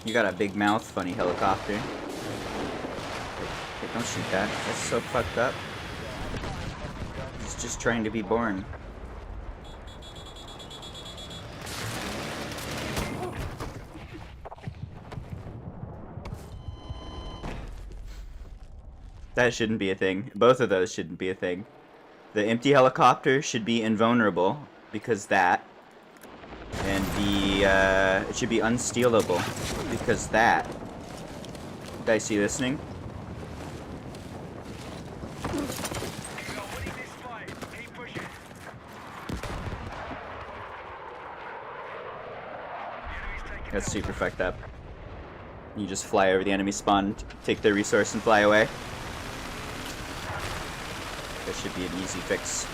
S1: You got a big mouth, funny helicopter. Hey, don't shoot that. That's so fucked up. He's just trying to be born. That shouldn't be a thing. Both of those shouldn't be a thing. The empty helicopter should be invulnerable, because that. And it should be unstealable, because that. You guys see this thing?
S2: We are winning this fight. Keep pushing. The enemy's taking
S1: That's
S2: Delta.
S1: super fucked up. You just fly over the enemy spawn, take their resource, and fly away. That should be an easy fix.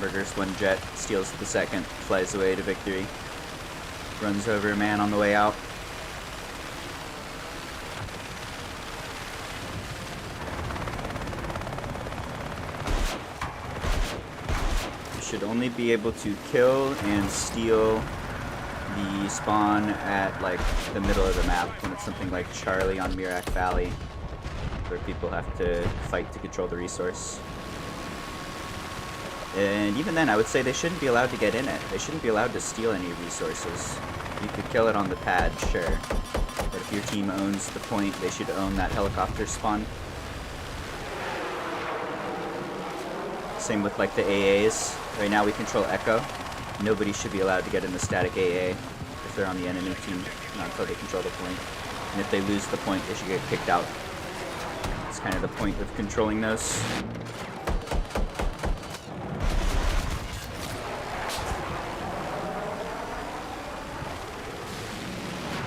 S1: Murders one jet, steals the second, flies away to victory. Runs over a man on the way out. You should only be able to kill and steal the spawn at like the middle of the map when it's something like Charlie on Mirak Valley, where people have to fight to control the resource. And even then, I would say they shouldn't be allowed to get in it. They shouldn't be allowed to steal any resources. You could kill it on the pad, sure. But if your team owns the point, they should own that helicopter spawn. Same with like the AAs. Right now we control Echo. Nobody should be allowed to get in the static AA if they're on the enemy team, not until they control the point. And if they lose the point, they should get kicked out. It's kind of the point of controlling those.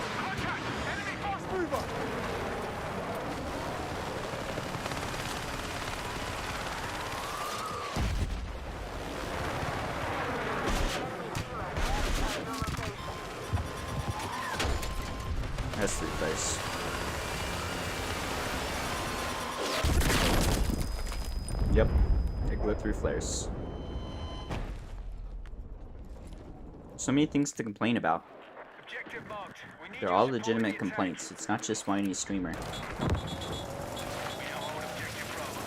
S2: Contact! Enemy fast mover!
S1: That's 3 dice. Yep. They go through flares. So many things to complain about.
S2: Objective marked. We need
S1: They're
S2: your
S1: all
S2: support in
S1: legitimate
S2: the attack.
S1: complaints. It's not just whiny streamer.
S2: We now hold objective Bravo.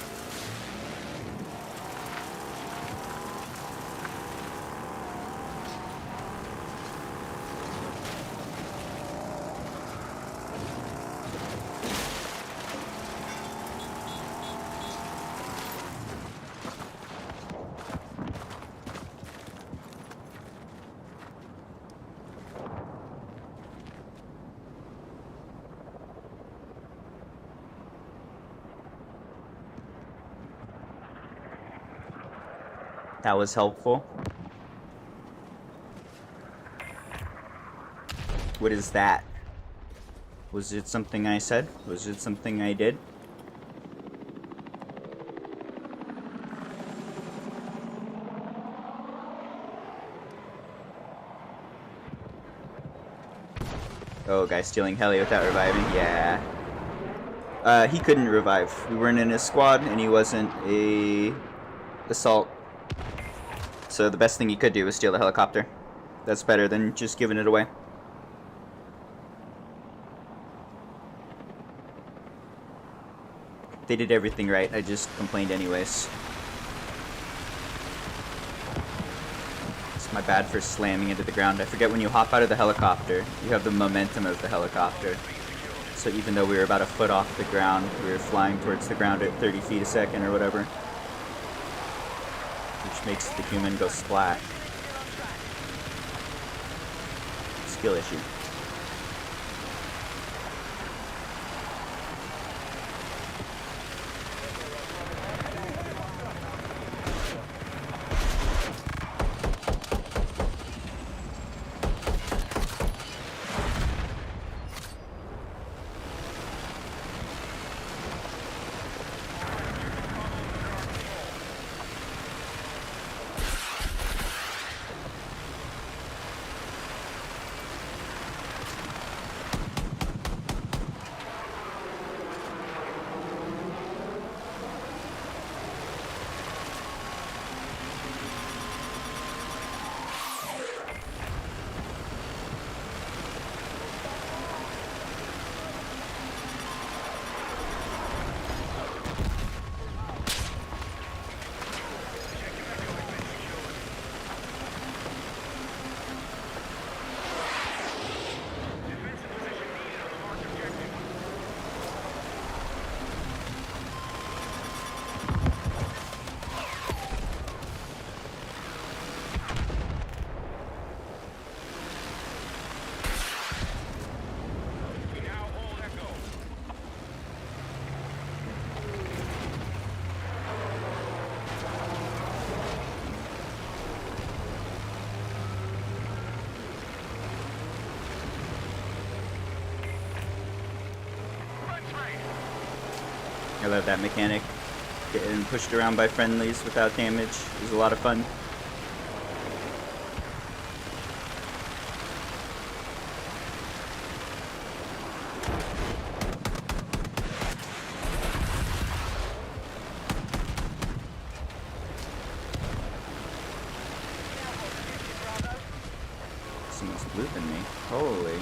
S1: That was helpful. What is that? Was it something I said? Was it something I did? Oh, guy stealing heli without reviving? Yeah. He couldn't revive. We weren't in his squad, and he wasn't a assault. So the best thing he could do was steal the helicopter. That's better than just giving it away. They did everything right. I just complained anyways. It's my bad for slamming into the ground. I forget when you hop out of the helicopter, you have the momentum of the helicopter. So even though we were about a foot off the ground, we were flying towards the ground at 30 feet a second or whatever. Which makes the human go splat. Skill issue. love that mechanic. Getting pushed around by friendlies without damage is a lot of fun. Someone's looping me. Holy.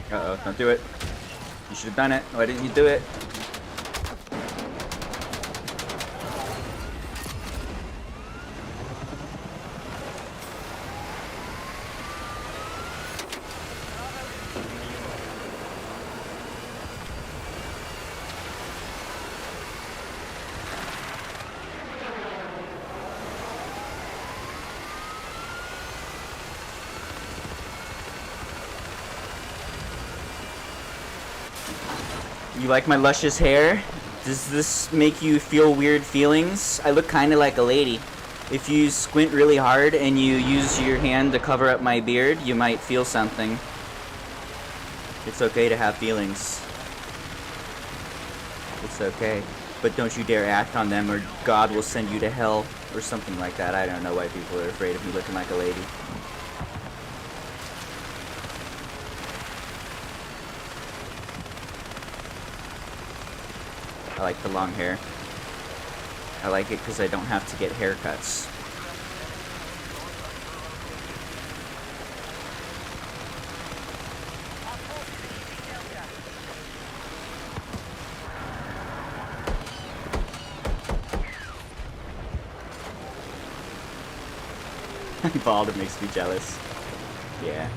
S1: Uh-oh, don't do it. You should have done it. Why didn't you do it? You like my luscious hair? Does this make you feel weird feelings? I look kinda like a lady. If you squint really hard and you use your hand to cover up my beard, you might feel something. It's okay to have feelings. It's okay. But don't you dare act on them or God will send you to hell or something like that. I don't know why people are afraid of me looking like a lady. I like the long hair. I like it because I don't have to get haircuts. Bald, it makes me jealous. Yeah.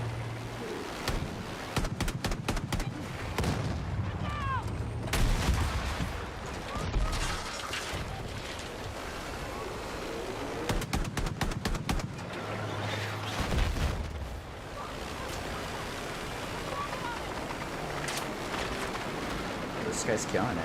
S1: This guy's killing it.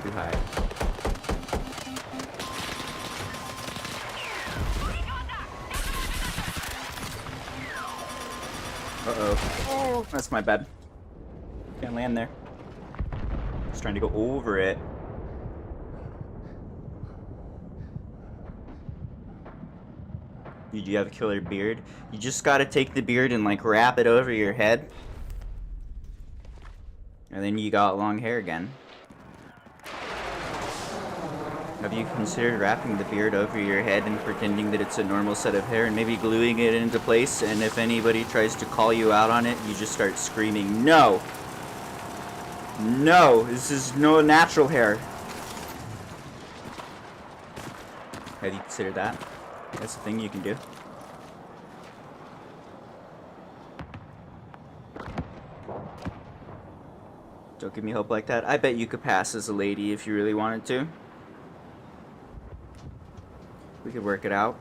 S1: Too high. Uh-oh. Oh, that's my bad. Can't land there. Just trying to go over it. You do have a killer beard. You just gotta take the beard and like wrap it over your head. And then you got long hair again. Have you considered wrapping the beard over your head and pretending that it's a normal set of hair and maybe gluing it into place, and if anybody tries to call you out on it, you just start screaming, "No! No! This is no natural hair!" Have you considered that? That's a thing you can do. Don't give me hope like that. I bet you could pass as a lady if you really wanted to. We could work it out.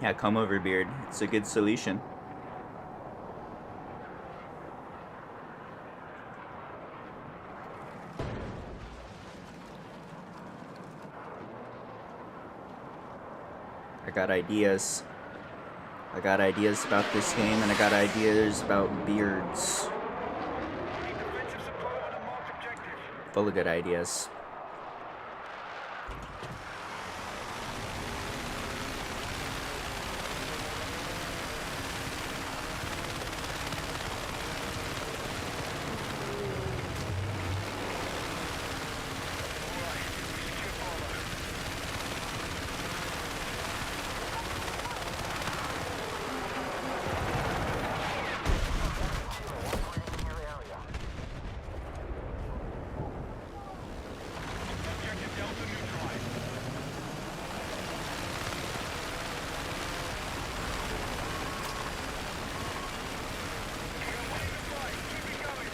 S1: Yeah, come over, beard. It's a good solution. I got ideas. I got ideas about this game, and I got ideas about beards.
S2: Defensive support on a marked objective.
S1: Full of good ideas.
S2: Objective Delta neutralized. Keep it going.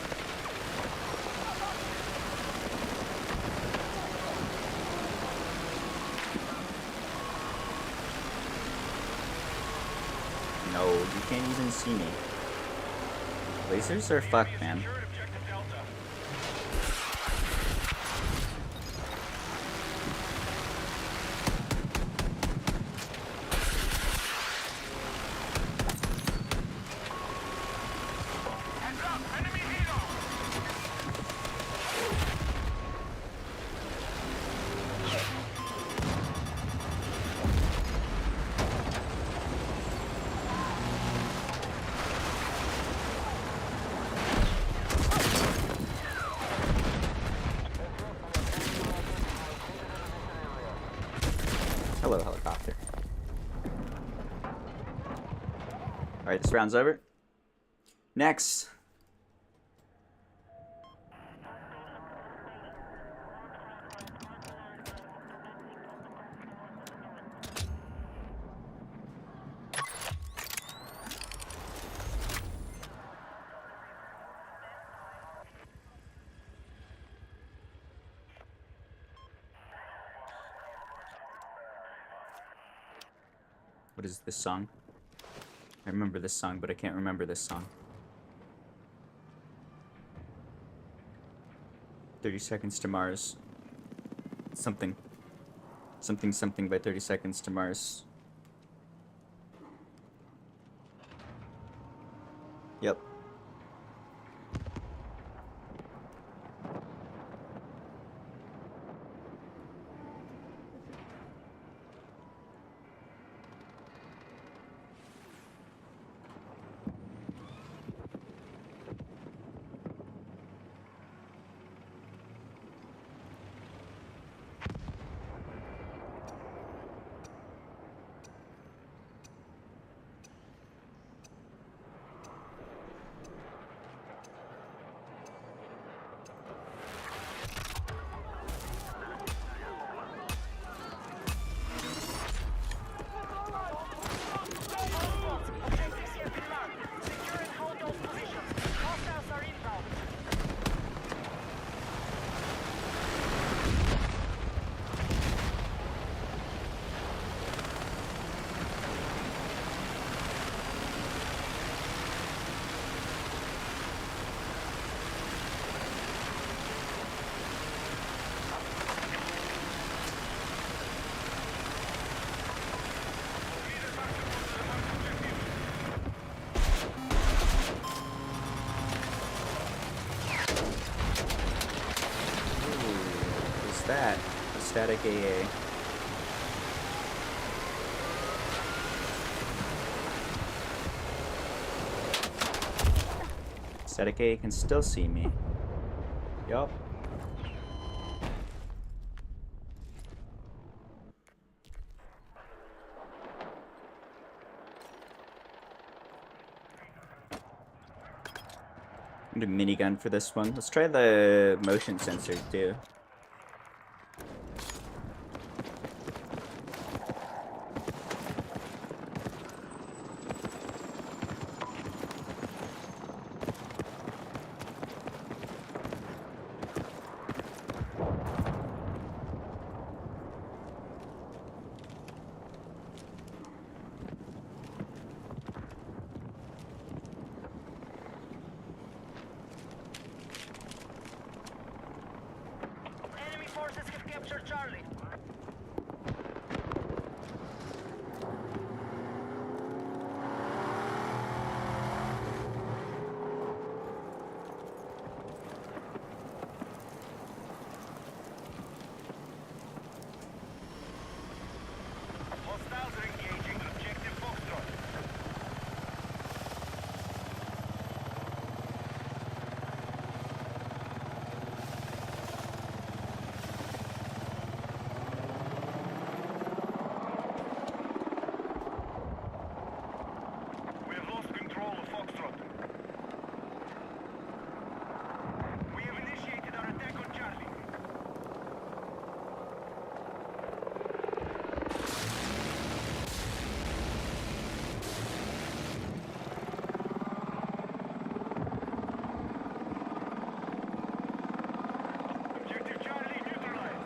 S1: No, you can't even see me. Lasers are fucked, man.
S2: Secured objective Delta. Heads up, enemy helo.
S1: Hello, helicopter. Alright, this round's over. Next. What is this song? I remember this song, but I can't remember this song. 30 Seconds to Mars. Something. Something by 30 Seconds to Mars. Yep.
S3: Objectives have been marked. Secure and hold those positions. Hostiles are inbound.
S1: What's that? A static AA. Static A can still see me. Yup. I'm gonna minigun for this one. Let's try the motion sensor too.
S3: Enemy forces have captured Charlie.
S2: Hostiles are engaging objective Foxtrot. We have lost control of Foxtrot. We have initiated our attack on Charlie. Objective Charlie neutralized.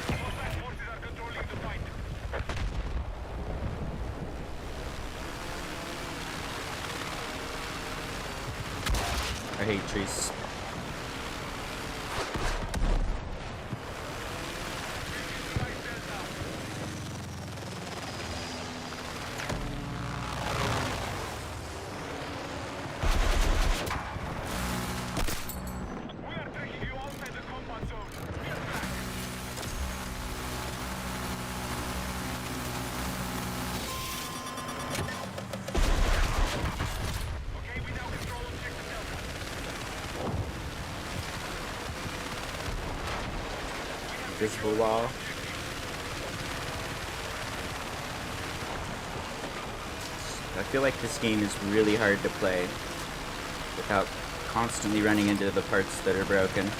S2: Hostile forces are controlling the fight.
S1: I hate trees.
S2: We are tracking you outside the combat zone. Get back. Okay, we now control objective Delta.
S1: Visible wall. I feel like this game is really hard to play without constantly running into the parts that are broken.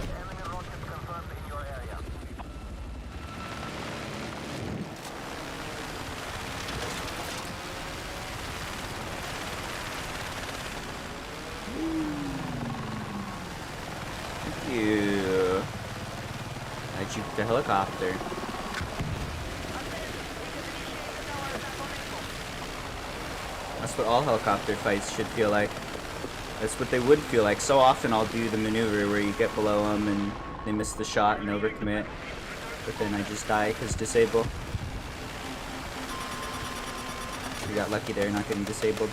S3: Enemy rockets confirmed in your area.
S1: Thank you. I juked the helicopter. That's what all helicopter fights should feel like. That's what they would feel like. So often I'll do the maneuver where you get below them and they miss the shot and overcommit. But then I just die because disable. We got lucky there not getting disabled.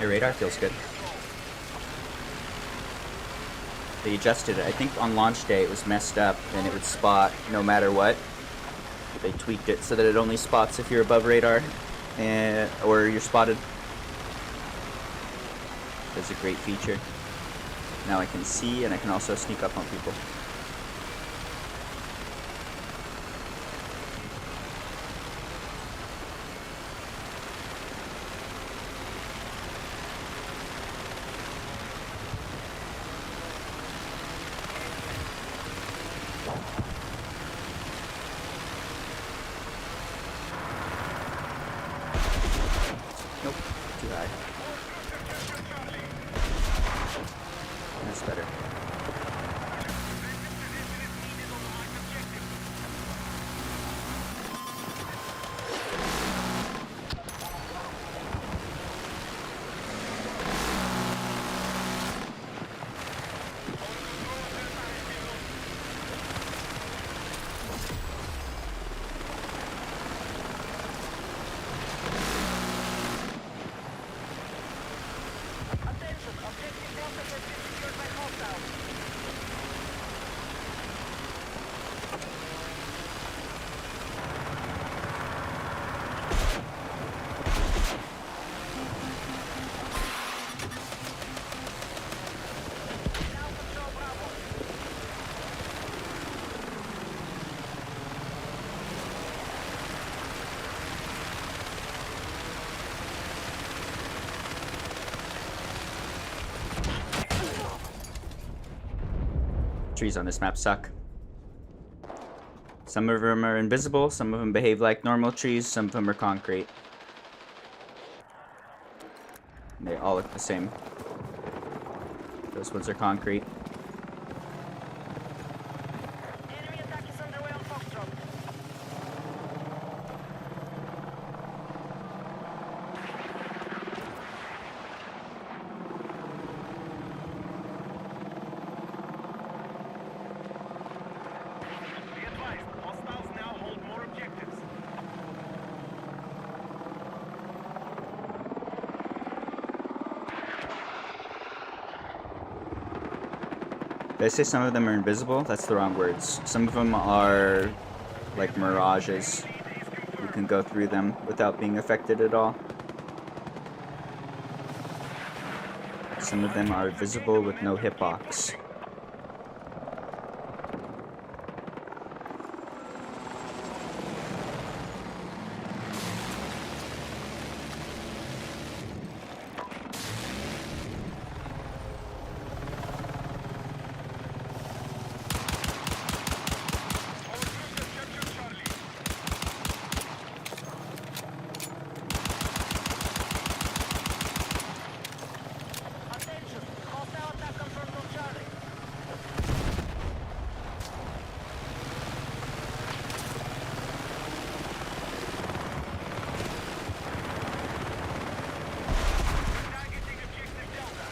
S1: Your radar feels good. They adjusted it. I think on launch day it was messed up and it would spot no matter what. They tweaked it so that it only spots if you're above radar or you're spotted. That's a great feature. Now I can see and I can also sneak up on people. too high. That's better.
S3: Attention, objective Delta has been secured by hostiles. Now control Bravo.
S1: Trees on this map suck. Some of them are invisible, some of them behave like normal trees, some of them are concrete. They all look the same. Those ones are concrete.
S3: Enemy attack is underway on Foxtrot.
S2: Be advised, hostiles now hold more objectives.
S1: Did I say some of them are invisible? That's the wrong words. Some of them are like mirages. You can go through them without being affected at all. Some of them are visible with no hitbox.
S3: Attention, hostile attack confirmed on Charlie.
S2: Targeting objective Delta.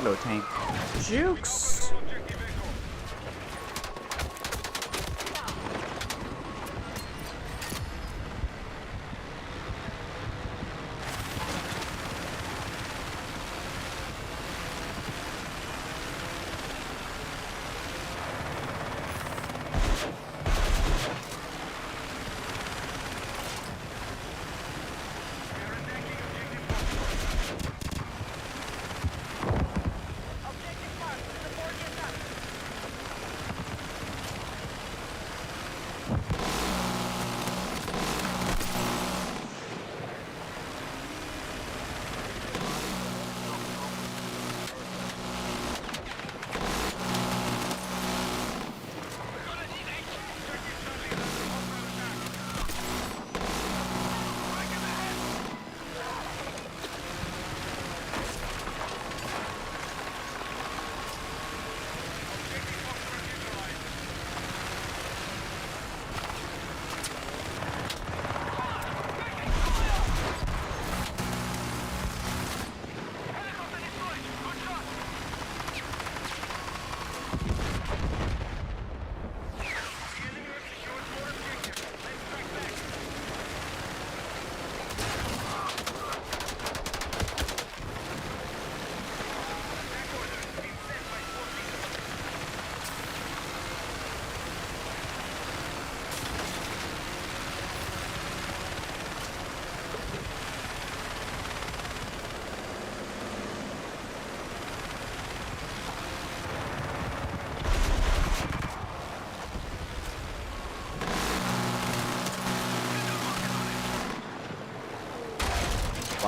S1: Hello, tank. Jukes!
S3: Objective marked. Support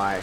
S1: Why?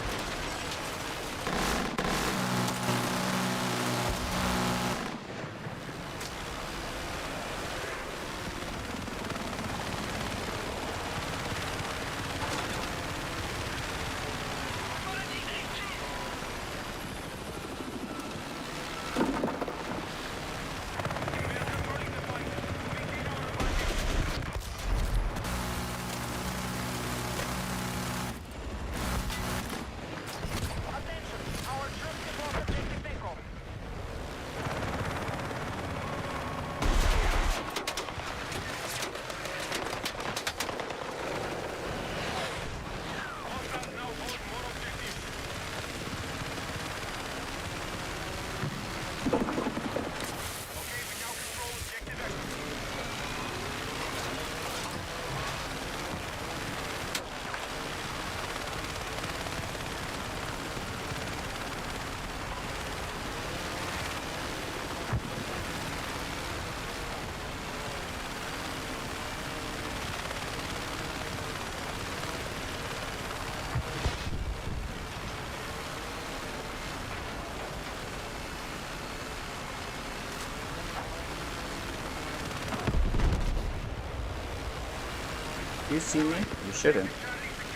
S1: You see me? You shouldn't.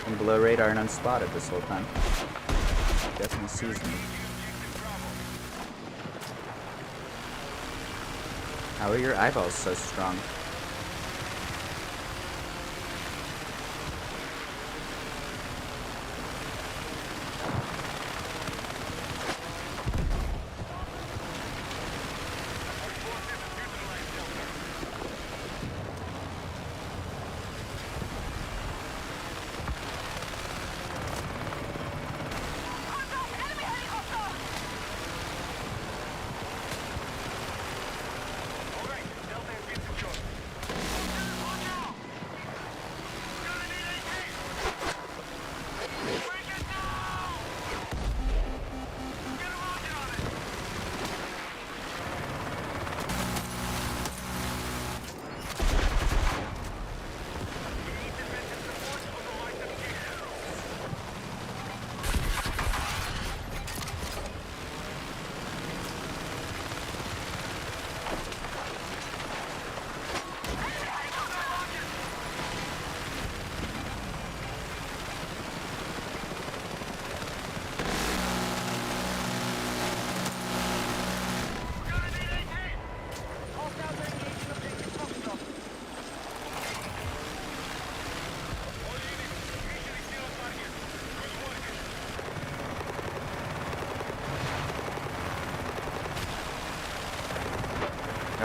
S1: I'm below radar and unspotted this whole time. Definitely sees me. How are your eyeballs so strong?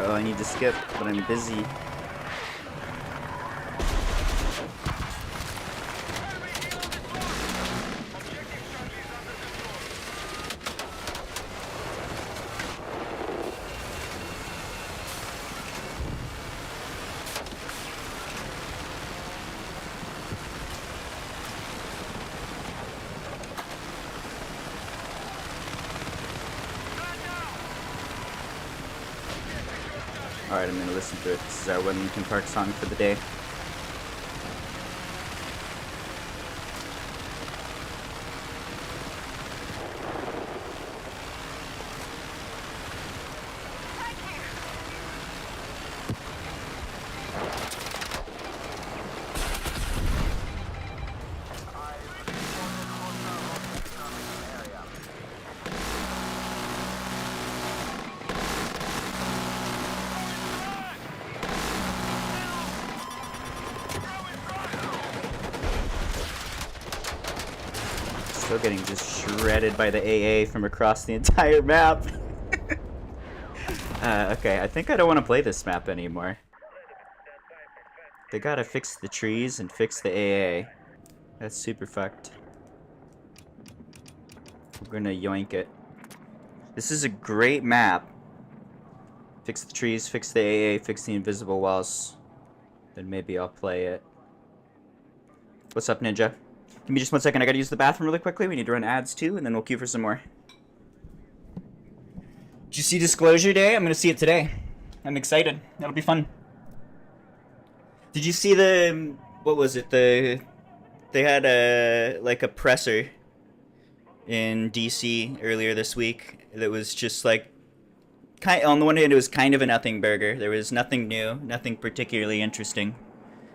S1: Oh, I need to skip, but I'm busy. Alright, I'm gonna listen to it. This is our Wellington Park song for the day. Still getting just shredded by the AA from across the entire map. Okay, I think I don't want to play this map anymore. They gotta fix the trees and fix the AA. That's super fucked. We're gonna yoink it. This is a great map. Fix the trees, fix the AA, fix the invisible walls. Then maybe I'll play it. What's up, Ninja? Give me just 1 second, I gotta use the bathroom really quickly. We need to run ads too, and then we'll queue for some more. Did you see Disclosure Day? I'm gonna see it today. I'm excited. That'll be fun. Did you see the... what was it? They had a... like a presser in DC earlier this week that was just like on the one hand it was kind of a nothing burger. There was nothing new, nothing particularly interesting.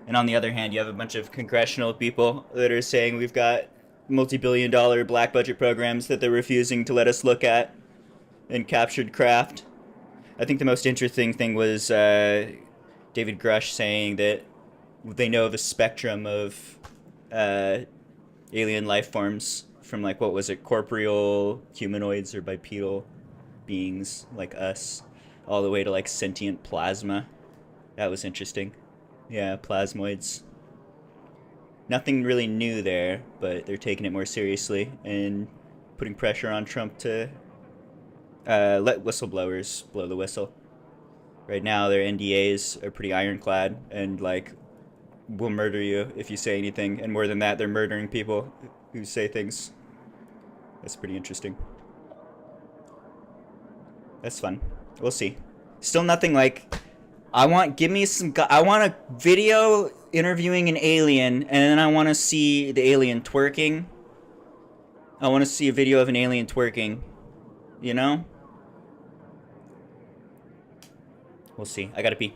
S1: And on the other hand, you have a bunch of congressional people that are saying we've got multi-billion-dollar black budget programs that they're refusing to let us look at in captured craft. I think the most interesting thing was David Grush saying that they know the spectrum of alien life forms from like what was it, corporeal humanoids or bipedal beings like us, all the way to like sentient plasma. That was interesting. Yeah, plasmoids. Nothing really new there, but they're taking it more seriously and putting pressure on Trump to let whistleblowers blow the whistle. Right now, their NDAs are pretty ironclad and like will murder you if you say anything. And more than that, they're murdering people who say things. That's pretty interesting. That's fun. We'll see. Still nothing like. Give me some. I want a video interviewing an alien, and then I want to see the alien twerking. I want to see a video of an alien twerking. You know? We'll see. I gotta pee.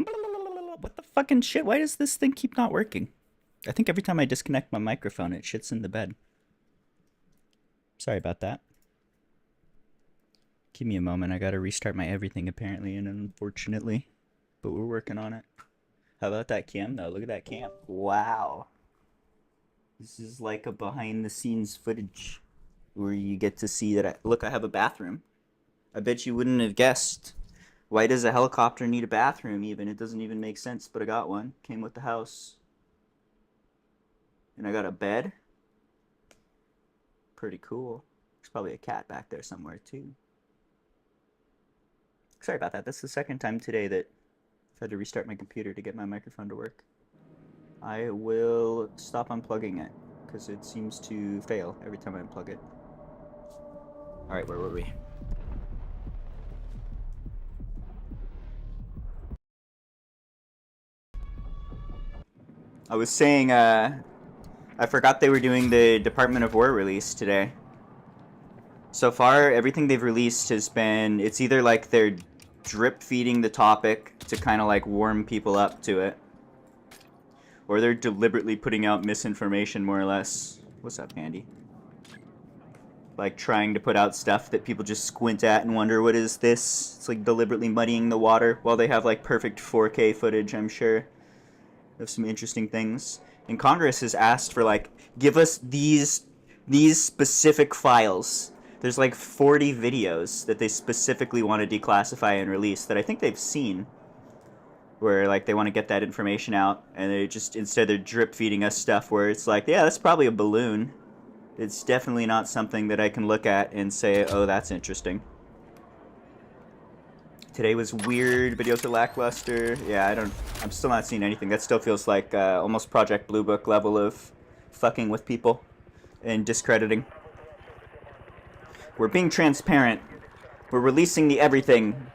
S1: What the fucking shit? Why does this thing keep not working? I think every time I disconnect my microphone, it shits in the bed. Sorry about that. Give me a moment. I gotta restart my everything apparently, and unfortunately, but we're working on it. How about that cam though? Look at that cam. Wow. This is like a behind the scenes footage where you get to see that look, I have a bathroom. I bet you wouldn't have guessed. Why does a helicopter need a bathroom even? It doesn't even make sense, but I got one. Came with the house. And I got a bed. Pretty cool. There's probably a cat back there somewhere too. Sorry about that. That's the second time today that I've had to restart my computer to get my microphone to work. I will stop unplugging it because it seems to fail every time I unplug it. Alright, where were we? I was saying, I forgot they were doing the Department of War release today. So far, everything they've released has been, it's either like they're drip feeding the topic to kind of like warm people up to it, or they're deliberately putting out misinformation, more or less. What's up, Andy? Like trying to put out stuff that people just squint at and wonder, what is this? It's like deliberately muddying the water while they have like perfect 4K footage, I'm sure, of some interesting things. And Congress has asked for like, give us these specific files. There's like 40 videos that they specifically want to declassify and release that I think they've seen, where like they want to get that information out, and they just, instead they're drip feeding us stuff where it's like, yeah, that's probably a balloon. It's definitely not something that I can look at and say, oh, that's interesting. Today was weird, videos are lackluster. Yeah, I'm still not seeing anything. That still feels like almost Project Blue Book level of fucking with people and discrediting. We're being transparent. We're releasing the everything.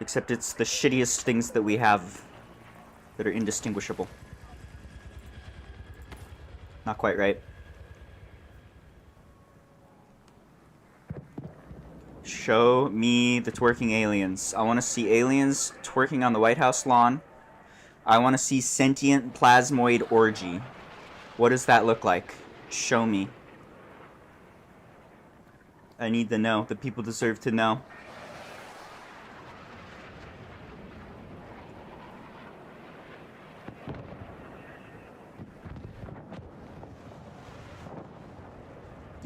S1: Except it's the shittiest things that we have that are indistinguishable. Not quite right. Show me the twerking aliens. I want to see aliens twerking on the White House lawn. I want to see sentient plasmoid orgy. What does that look like? Show me. I need to know. The people deserve to know.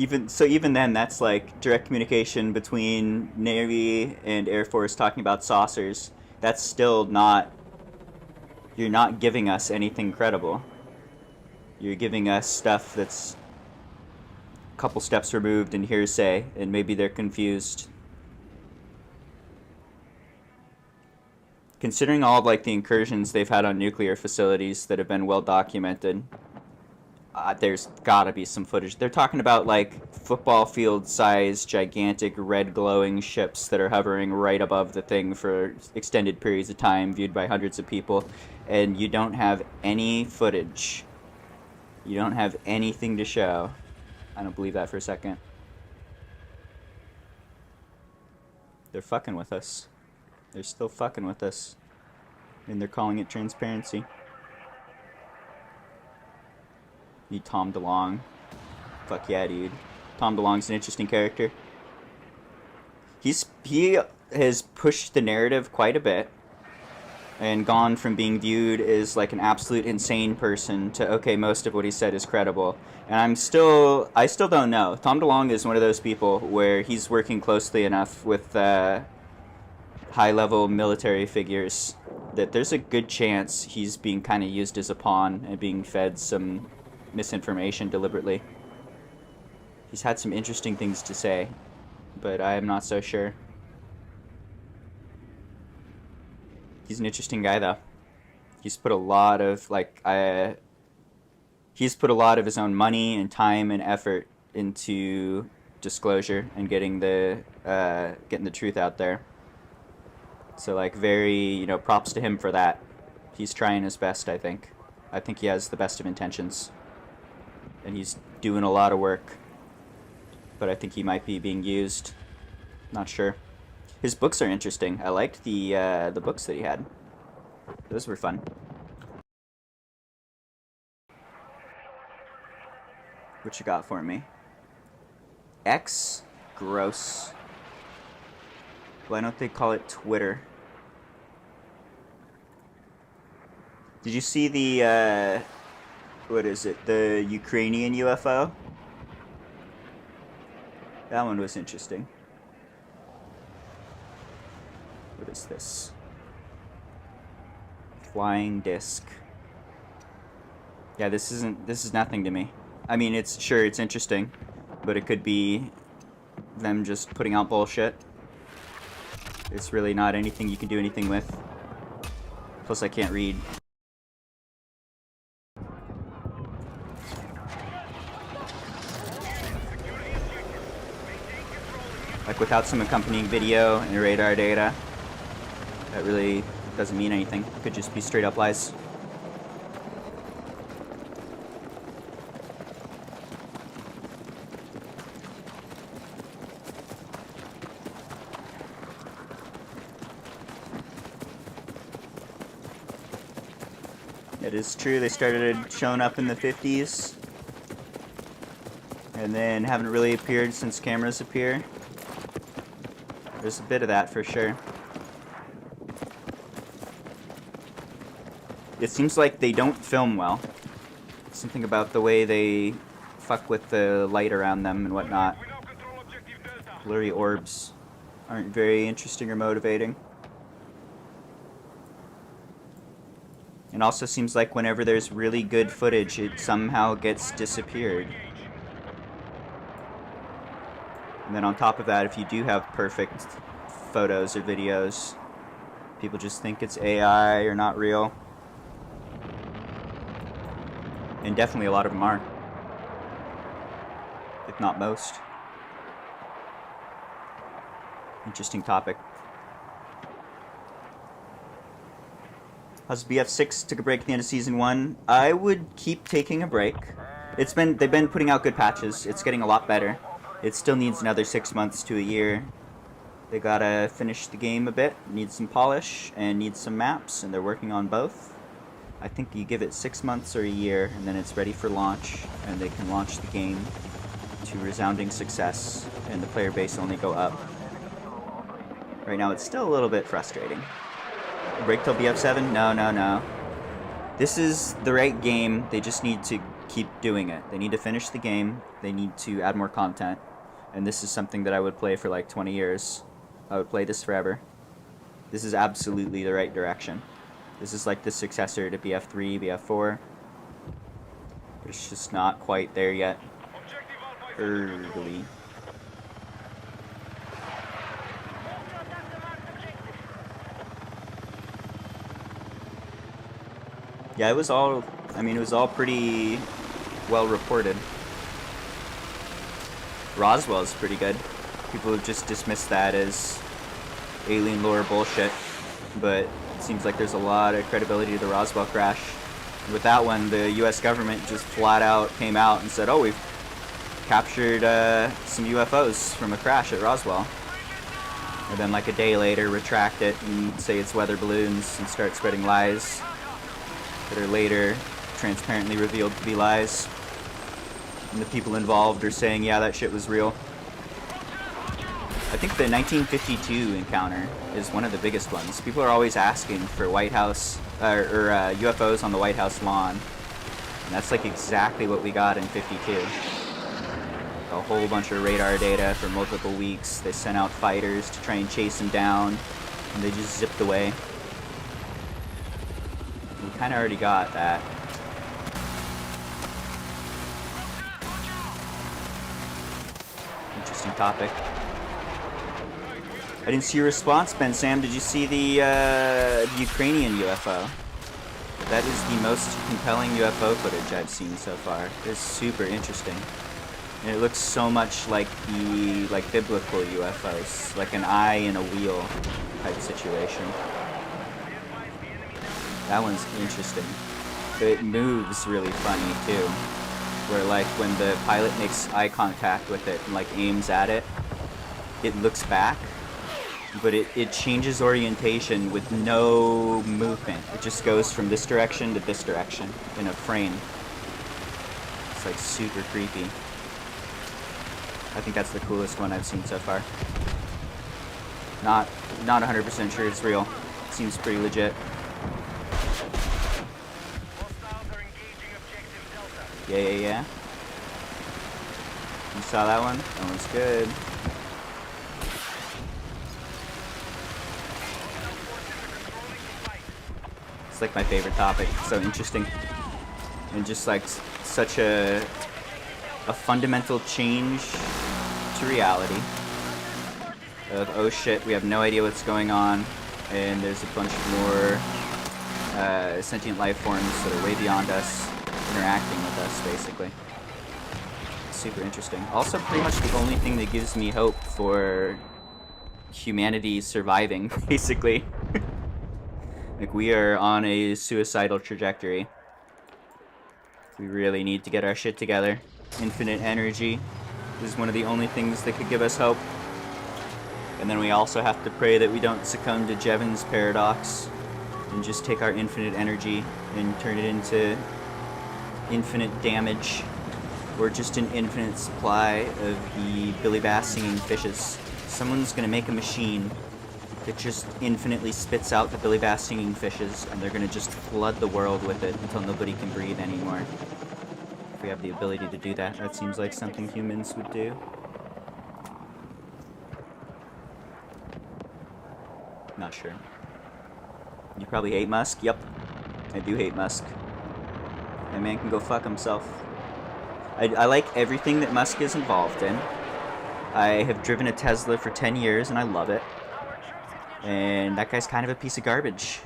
S1: Even then, that's like direct communication between Navy and Air Force talking about saucers. That's still not, you're not giving us anything credible. You're giving us stuff that's a couple steps removed and hearsay, and maybe they're confused. Considering all of like the incursions they've had on nuclear facilities that have been well documented, there's gotta be some footage. They're talking about like football field size, gigantic red glowing ships that are hovering right above the thing for extended periods of time, viewed by hundreds of people, and you don't have any footage. You don't have anything to show. I don't believe that for a second. They're fucking with us. They're still fucking with us. And they're calling it transparency. Need Tom DeLonge. Fuck yeah, dude. Tom DeLonge's an interesting character. He has pushed the narrative quite a bit and gone from being viewed as like an absolute insane person to, okay, most of what he said is credible. And I still don't know. Tom DeLonge is one of those people where he's working closely enough with high-level military figures that there's a good chance he's being kind of used as a pawn and being fed some misinformation deliberately. He's had some interesting things to say, but I am not so sure. He's an interesting guy, though. He's put a lot of he's put a lot of his own money and time and effort into disclosure and getting the truth out there. So like, very, props to him for that. He's trying his best, I think. I think he has the best of intentions. And he's doing a lot of work. But I think he might be being used. Not sure. His books are interesting. I liked the books that he had. Those were fun. What you got for me? X? Gross. Why don't they call it Twitter? Did you see the, what is it? The Ukrainian UFO? That one was interesting. What is this? Flying disc. Yeah, this is nothing to me. I mean, it's interesting, but it could be them just putting out bullshit. It's really not anything you can do anything with. Plus, I can't read. Like, without some accompanying video and radar data, that really doesn't mean anything. It could just be straight up lies. It is true, they started showing up in the 50s. And then haven't really appeared since cameras appear. There's a bit of that for sure. It seems like they don't film well. Something about the way they fuck with the light around them and whatnot. Blurry orbs aren't very interesting or motivating. It also seems like whenever there's really good footage, it somehow gets disappeared. And then on top of that, if you do have perfect photos or videos, people just think it's AI or not real. And definitely a lot of them are. If not most. Interesting topic. How's BF6? Took a break at the end of season 1. I would keep taking a break. They've been putting out good patches. It's getting a lot better. It still needs another 6 months to a year. They gotta finish the game a bit, needs some polish, and needs some maps, and they're working on both. I think you give it 6 months or a year, and then it's ready for launch, and they can launch the game to resounding success, and the player base only go up. Right now it's still a little bit frustrating. Break till BF7? No. This is the right game, they just need to keep doing it. They need to finish the game, they need to add more content, and this is something that I would play for like 20 years. I would play this forever. This is absolutely the right direction. This is like the successor to BF3, BF4. But it's just not quite there yet. Early. Yeah, it was all pretty well reported. Roswell's pretty good. People have just dismissed that as alien lore bullshit, but it seems like there's a lot of credibility to the Roswell crash. With that one, the US government just flat out came out and said, oh, we've captured some UFOs from a crash at Roswell. And then like a day later retract it and say it's weather balloons and start spreading lies that are later transparently revealed to be lies. And the people involved are saying, yeah, that shit was real. I think the 1952 encounter is one of the biggest ones. People are always asking for White House, or UFOs on the White House lawn. And that's like exactly what we got in 52. A whole bunch of radar data for multiple weeks. They sent out fighters to try and chase them down, and they just zipped away. We kind of already got that. Interesting topic. I didn't see your response, Ben Sam. Did you see the Ukrainian UFO? That is the most compelling UFO footage I've seen so far. It's super interesting. And it looks so much like the biblical UFOs, like an eye in a wheel type situation. That one's interesting. It moves really funny too, where like when the pilot makes eye contact with it and like aims at it, it looks back. but it changes orientation with no movement. It just goes from this direction to this direction in a frame. It's like super creepy. I think that's the coolest one I've seen so far. Not 100% sure it's real. Seems pretty legit.
S2: Hostiles are engaging objective Delta.
S1: Yeah. You saw that one? That one's good. It's like my favorite topic. It's so interesting. And just like such a fundamental change to reality. Of, oh shit, we have no idea what's going on, and there's a bunch more sentient life forms that are way beyond us, interacting with us, basically. Super interesting. Also, pretty much the only thing that gives me hope for humanity surviving, basically. Like, we are on a suicidal trajectory. We really need to get our shit together. Infinite energy is one of the only things that could give us hope. And then we also have to pray that we don't succumb to Jevons paradox and just take our infinite energy and turn it into infinite damage, or just an infinite supply of the Billy Bass singing fishes. Someone's gonna make a machine that just infinitely spits out the Billy Bass singing fishes, and they're gonna just flood the world with it until nobody can breathe anymore. If we have the ability to do that, that seems like something humans would do. Not sure. You probably hate Musk? Yep. I do hate Musk. That man can go fuck himself. I like everything that Musk is involved in. I have driven a Tesla for 10 years and I love it. And that guy's kind of a piece of garbage.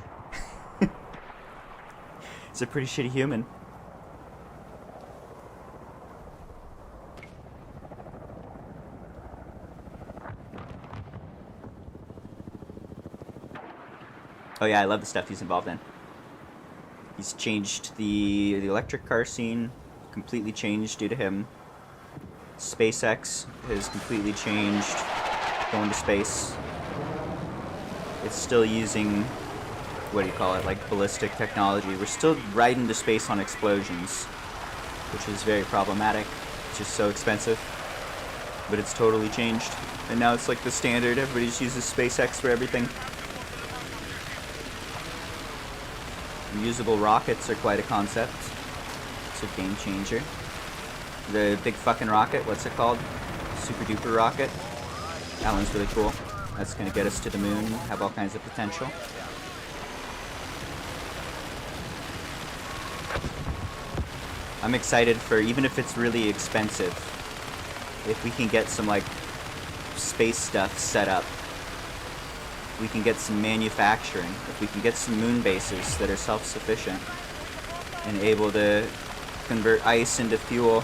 S1: He's a pretty shitty human. Oh yeah, I love the stuff he's involved in. He's changed the electric car scene, completely changed due to him. SpaceX has completely changed, going to space. It's still using, what do you call it, like ballistic technology. We're still riding to space on explosions, which is very problematic. It's just so expensive. But it's totally changed. And now it's like the standard, everybody just uses SpaceX for everything. Reusable rockets are quite a concept. It's a game changer. The big fucking rocket, what's it called? Super duper rocket. That one's really cool. That's gonna get us to the moon, have all kinds of potential. I'm excited for, even if it's really expensive, if we can get some like space stuff set up. We can get some manufacturing, if we can get some moon bases that are self-sufficient and able to convert ice into fuel,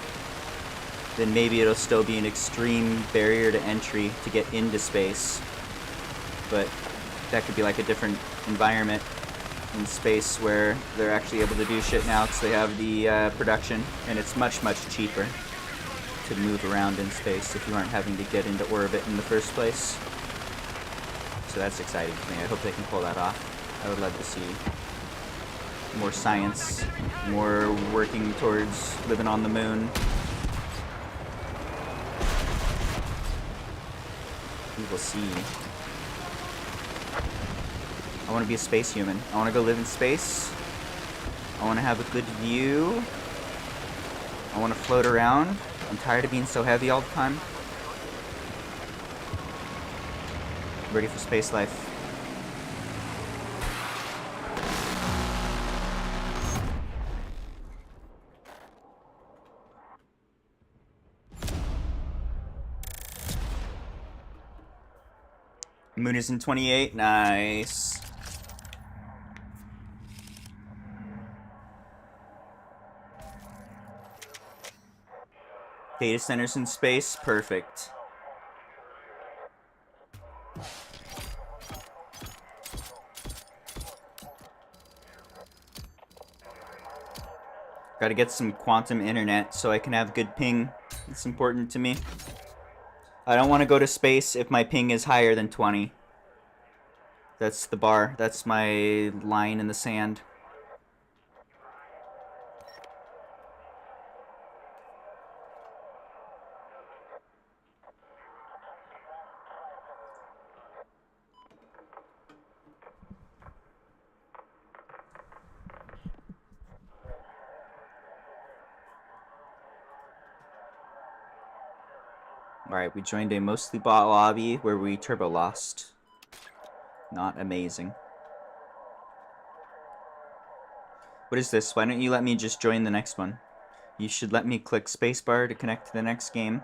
S1: then maybe it'll still be an extreme barrier to entry to get into space. But that could be like a different environment in space where they're actually able to do shit now because they have the production, and it's much, much cheaper to move around in space if you aren't having to get into orbit in the first place. So that's exciting to me. I hope they can pull that off. I would love to see more science, more working towards living on the moon. We will see. I want to be a space human. I want to go live in space. I want to have a good view. I want to float around. I'm tired of being so heavy all the time. Ready for space life. Moon is in 28. Nice. Data centers in space. Perfect. Gotta get some quantum internet so I can have good ping. It's important to me. I don't want to go to space if my ping is higher than 20. That's the bar. That's my line in the sand. Alright, we joined a mostly bot lobby where we turbo lost. Not amazing. What is this? Why don't you let me just join the next one? You should let me click spacebar to connect to the next game.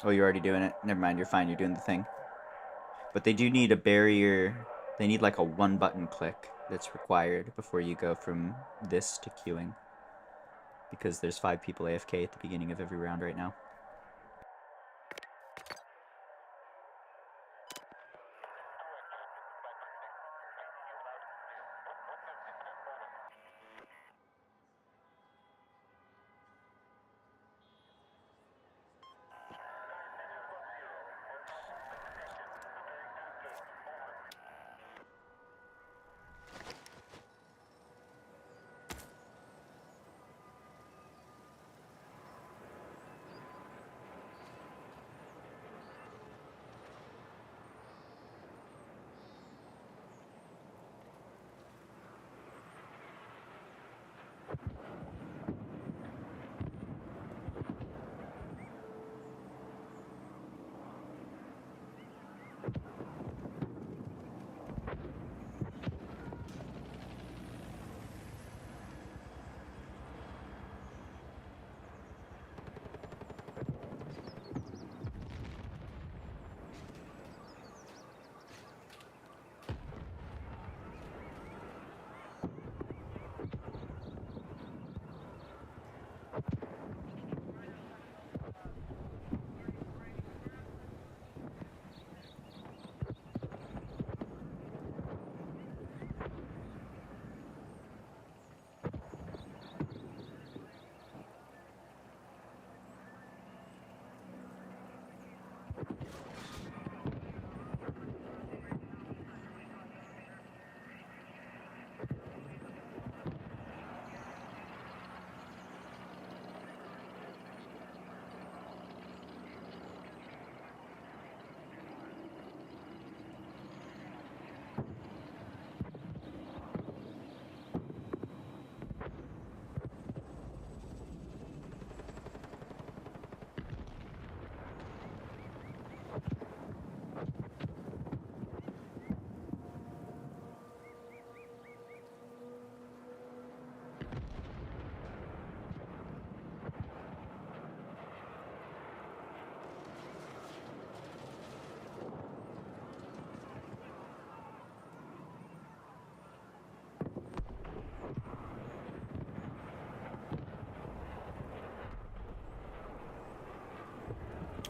S1: Oh, you're already doing it. Never mind, you're fine. You're doing the thing. But they do need a barrier. They need like a one button click that's required before you go from this to queuing. Because there's 5 people AFK at the beginning of every round right now.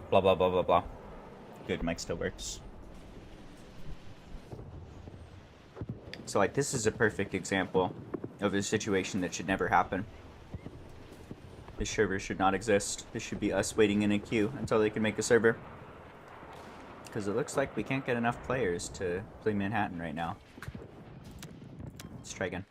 S1: Blah, blah, blah, blah, blah. Good, mic still works. So, like, this is a perfect example of a situation that should never happen. This server should not exist. This should be us waiting in a queue until they can make a server. Because it looks like we can't get enough players to play Manhattan right now. Let's try again.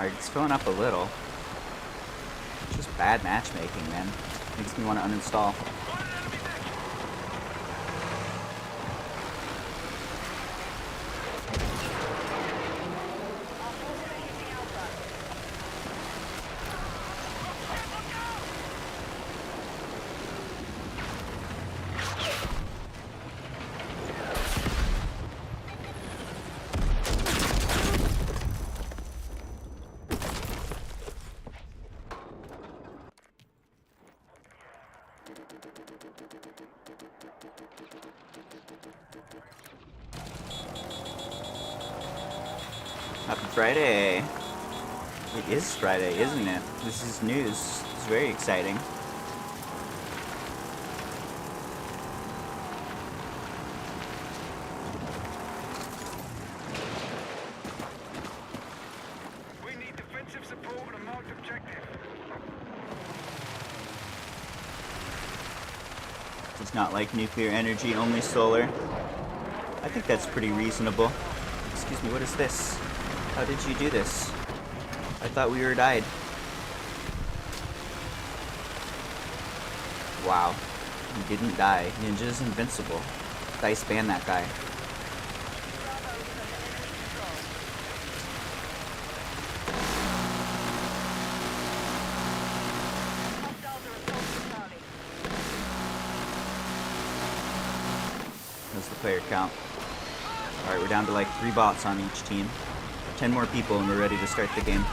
S1: Alright, it's filling up a little. It's just bad matchmaking, man. Makes me want to uninstall. Happy Friday! It is Friday, isn't it? This is news. It's very exciting.
S2: We need defensive support on a marked objective.
S1: Does not like nuclear energy, only solar. I think that's pretty reasonable. Excuse me, what is this? How did you do this? I thought we were died. Wow. He didn't die. Ninja's invincible. Dice ban that guy. That's the player count. Alright, we're down to like 3 bots on each team. 10 more people and we're ready to start the game.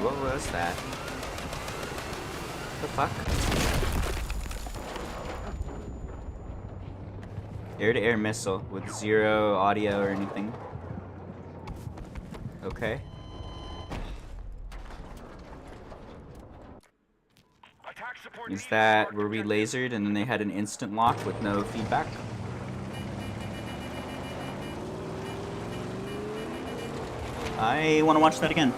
S1: What was that? The fuck? Air-to-air missile with 0 audio or anything. Okay. Is that, were we lasered and then they had an instant lock with no feedback? I want to watch that again.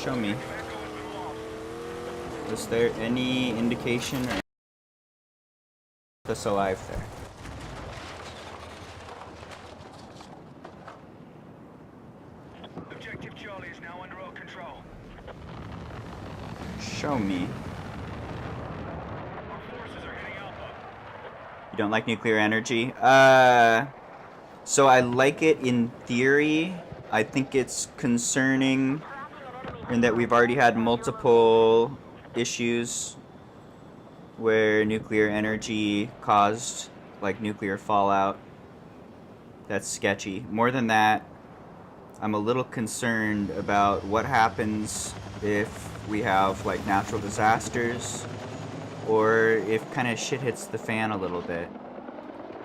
S1: Show me. Was there any indication or us alive there?
S2: Objective Charlie is now under our control.
S1: Show me.
S2: Our forces are hitting Alpha.
S1: You don't like nuclear energy? So I like it in theory. I think it's concerning in that we've already had multiple issues where nuclear energy caused like nuclear fallout. That's sketchy. More than that, I'm a little concerned about what happens if we have like natural disasters or if kind of shit hits the fan a little bit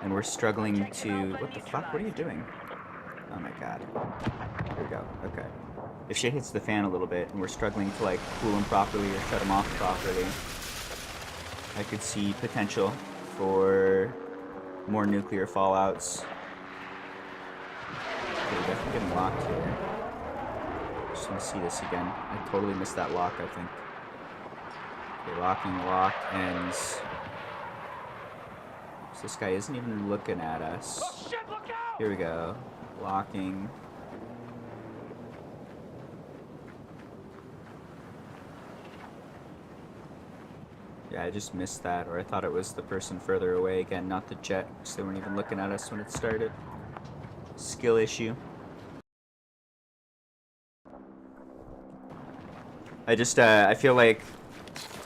S1: and we're struggling to... What the fuck? What are you doing? Oh my god. Here we go. Okay. If shit hits the fan a little bit and we're struggling to like cool them properly or shut them off properly, I could see potential for more nuclear fallouts. Okay, we're definitely getting locked here. Just want to see this again. I totally missed that lock, I think. Okay, locking, lock, ends. So this guy isn't even looking at us.
S2: Oh shit, look out!
S1: Here we go. Locking. Yeah, I just missed that, or I thought it was the person further away again, not the jet, because they weren't even looking at us when it started. Skill issue. I feel like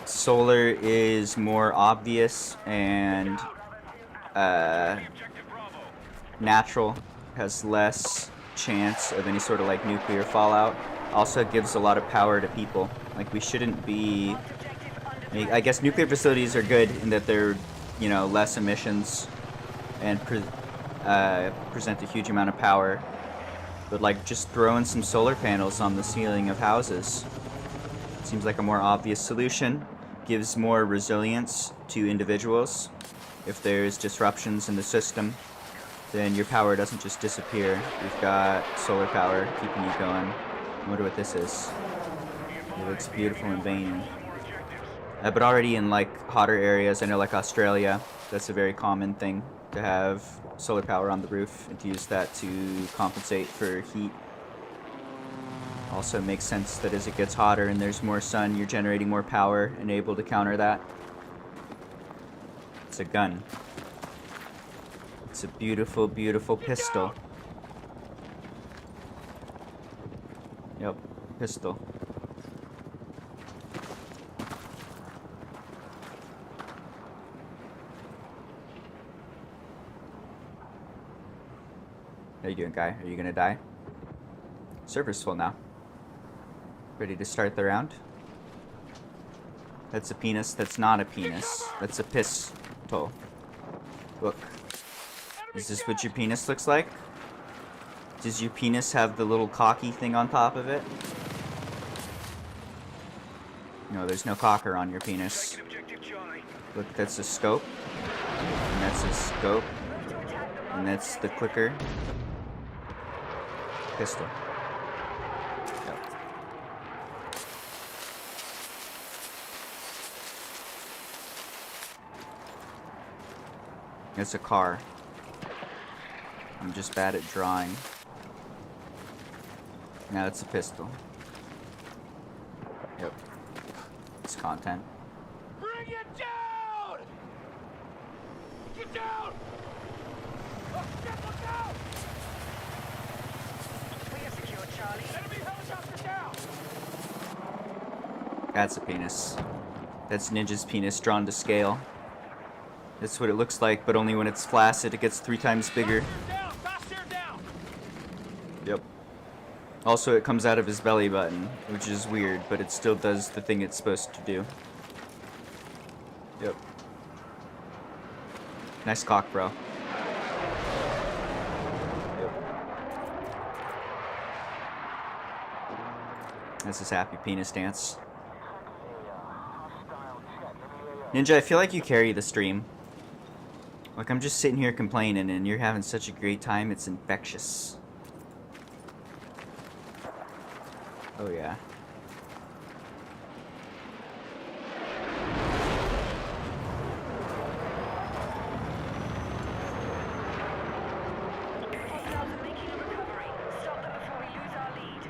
S1: solar is more obvious and
S2: Objective Bravo.
S1: natural, has less chance of any sort of like nuclear fallout. Also it gives a lot of power to people. Like we shouldn't be, I guess nuclear facilities are good in that they're, you know, less emissions and present a huge amount of power. But like just throwing some solar panels on the ceiling of houses seems like a more obvious solution. Gives more resilience to individuals. If there's disruptions in the system, then your power doesn't just disappear. You've got solar power keeping you going. I wonder what this is. It looks beautiful and veiny. But already in like hotter areas, I know like Australia, that's a very common thing to have solar power on the roof and to use that to compensate for heat. Also makes sense that as it gets hotter and there's more sun, you're generating more power and able to counter that. It's a gun. It's a beautiful, beautiful pistol. Yep, pistol. How you doing, guy? Are you gonna die? Server's full now. Ready to start the round? That's a penis. That's not a penis. That's a pistol. Look. Is this what your penis looks like? Does your penis have the little cocky thing on top of it? No, there's no cocker on your penis. Look, that's a scope. And that's a scope. And that's the clicker. Pistol. Yep. It's a car. I'm just bad at drawing. Now it's a pistol. Yep. It's content.
S2: Bring it down! Get down! Oh shit, look out!
S3: We are secure, Charlie.
S2: Enemy helicopter down!
S1: That's a penis. That's Ninja's penis drawn to scale. That's what it looks like, but only when it's flaccid it gets 3 times bigger.
S2: Fast steer down!
S1: Yep. Also, it comes out of his belly button, which is weird, but it still does the thing it's supposed to do. Yep. Nice cock, bro. Yep. That's his happy penis dance. Ninja, I feel like you carry the stream. Like, I'm just sitting here complaining, and you're having such a great time, it's infectious. Oh, yeah.
S3: Hostiles are making a recovery. Stop them before we lose our lead.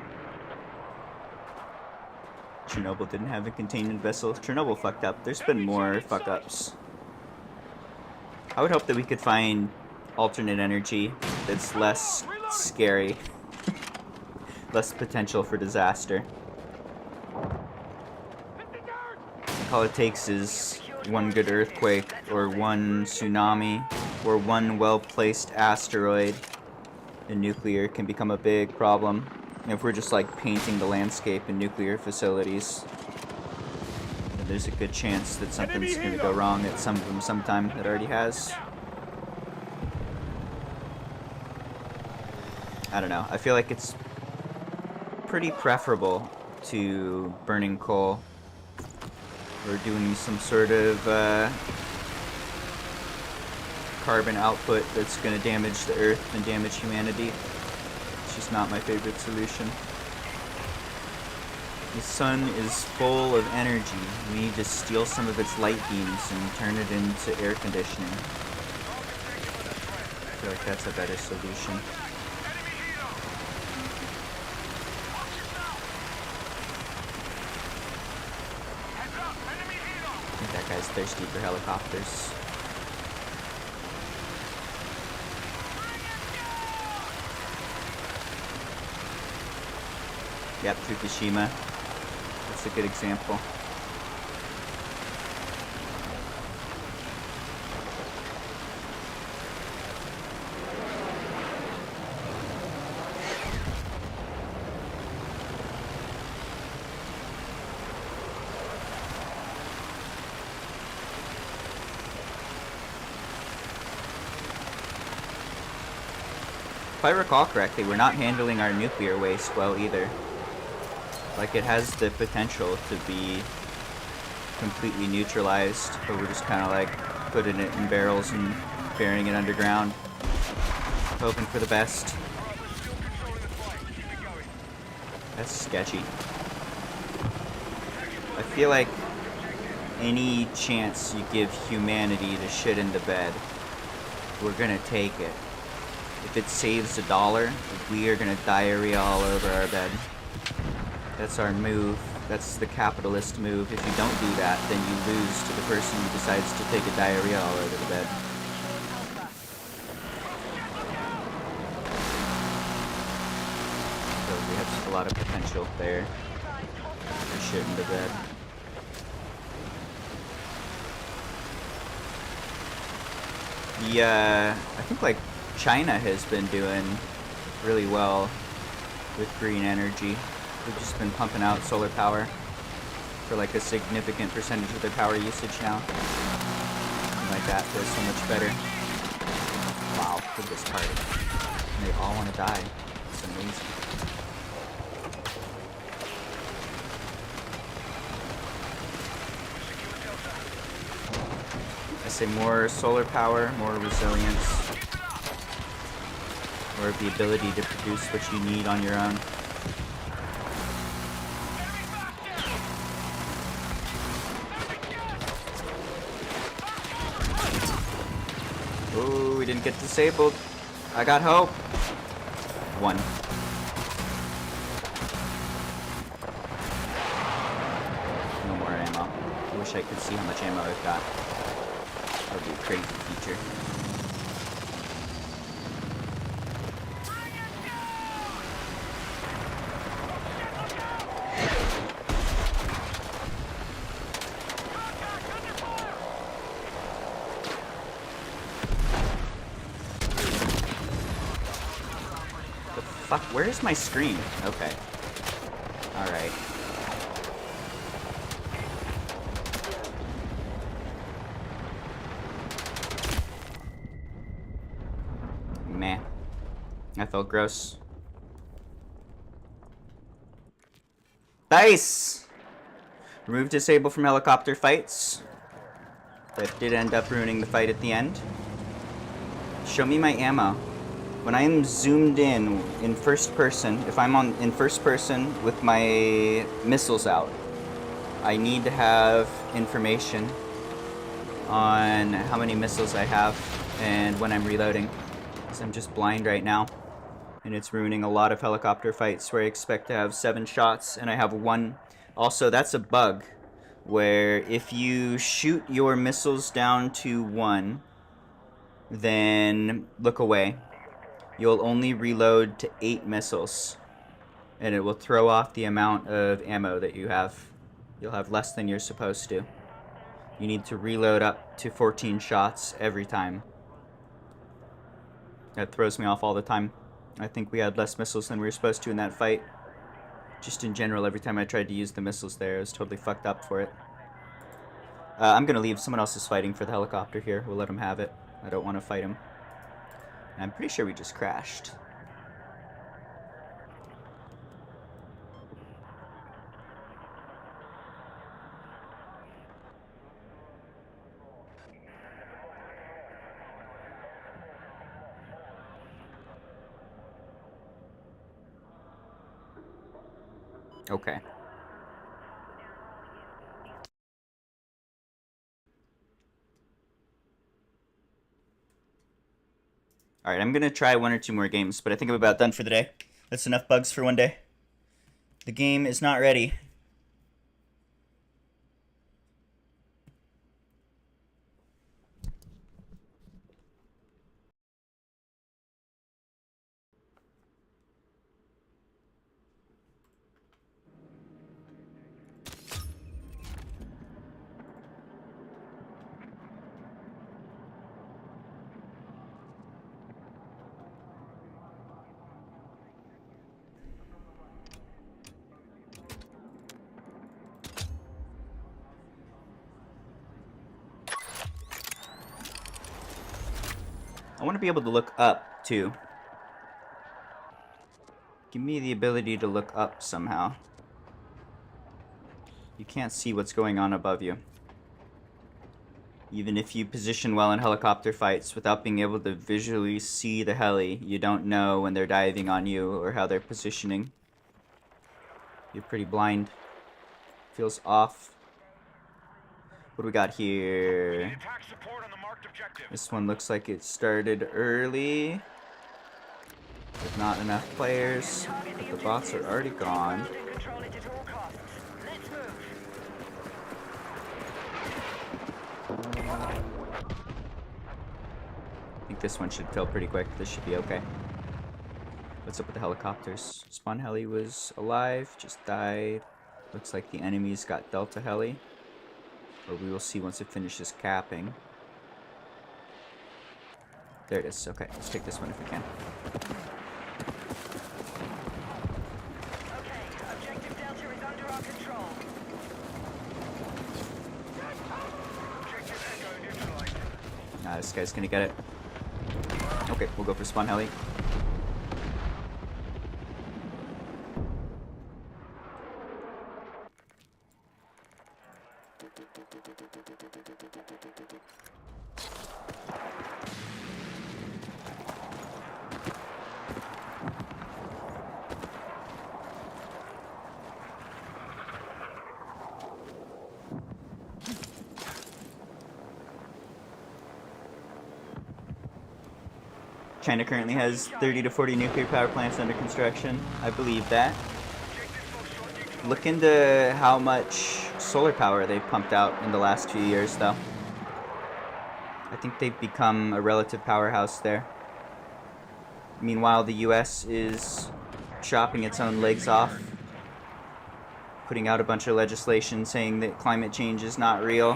S1: Chernobyl didn't have a containment vessel. Chernobyl fucked up. There's been more fuck-ups. I would hope that we could find alternate energy that's less scary. Less potential for disaster. All it takes is one good earthquake, or one tsunami, or one well-placed asteroid, and nuclear can become a big problem. And if we're just like painting the landscape in nuclear facilities, then there's a good chance that something's gonna go wrong at some of them sometime. That already has. I don't know. I feel like it's pretty preferable to burning coal or doing some sort of carbon output that's going to damage the earth and damage humanity. It's just not my favorite solution. The sun is full of energy. We need to steal some of its light beams and turn it into air conditioning. feel like that's a better solution. I think that guy's thirsty for helicopters. Yep, Fukushima. That's a good example. If I recall correctly, we're not handling our nuclear waste well either. Like, it has the potential to be completely neutralized, but we're just kind of like putting it in barrels and burying it underground, hoping for the best. That's sketchy. I feel like any chance you give humanity to shit in the bed, we're gonna take it. If it saves $1, we are gonna diarrhea all over our bed. That's our move. That's the capitalist move. If you don't do that, then you lose to the person who decides to take a diarrhea all over the bed. So we have just a lot of potential there for shit in the bed. I think like China has been doing really well with green energy. They've just been pumping out solar power for like a significant percentage of their power usage now. Something like that feels so much better. Wow, look at this party. And they all want to die. It's amazing. I say more solar power, more resilience, or the ability to produce what you need on your own. Ooh, we didn't get disabled. I got hope. 1. No more ammo. I wish I could see how much ammo I've got. That would be a crazy feature. Fuck, where is my screen? Okay. Alright. Meh. That felt gross. Nice! Remove disable from helicopter fights. That did end up ruining the fight at the end. Show me my ammo. When I am zoomed in first person, if I'm in first person with my missiles out, I need to have information on how many missiles I have and when I'm reloading, because I'm just blind right now, and it's ruining a lot of helicopter fights where I expect to have 7 shots and I have 1. Also, that's a bug where if you shoot your missiles down to 1, then look away. You'll only reload to 8 missiles, and it will throw off the amount of ammo that you have. You'll have less than you're supposed to. You need to reload up to 14 shots every time. That throws me off all the time. I think we had less missiles than we were supposed to in that fight. Just in general, every time I tried to use the missiles there, I was totally fucked up for it. I'm gonna leave. Someone else is fighting for the helicopter here. We'll let him have it. I don't want to fight him. I'm pretty sure we just crashed. Okay. Alright, I'm gonna try 1 or 2 more games, but I think I'm about done for the day. That's enough bugs for one day. The game is not ready. I want to be able to look up, too. Give me the ability to look up somehow. You can't see what's going on above you. Even if you position well in helicopter fights, without being able to visually see the heli, you don't know when they're diving on you or how they're positioning. You're pretty blind. Feels off. What do we got here?
S2: Attack support on the marked objective.
S1: This one looks like it started early. With not enough players. But the bots are already gone.
S3: Control it at all costs. Let's move.
S1: I think this one should kill pretty quick. This should be okay. What's up with the helicopters? Spawn heli was alive, just died. Looks like the enemies got Delta heli. But we will see once it finishes capping. There it is. Okay, let's take this one if we can.
S3: Okay, objective Delta is under our control.
S2: Objective Echo neutralized.
S1: Nah, this guy's gonna get it. Okay, we'll go for spawn heli. China currently has 30 to 40 nuclear power plants under construction. I believe that. Look into how much solar power they've pumped out in the last few years, though. I think they've become a relative powerhouse there. Meanwhile, the US is chopping its own legs off, putting out a bunch of legislation saying that climate change is not real,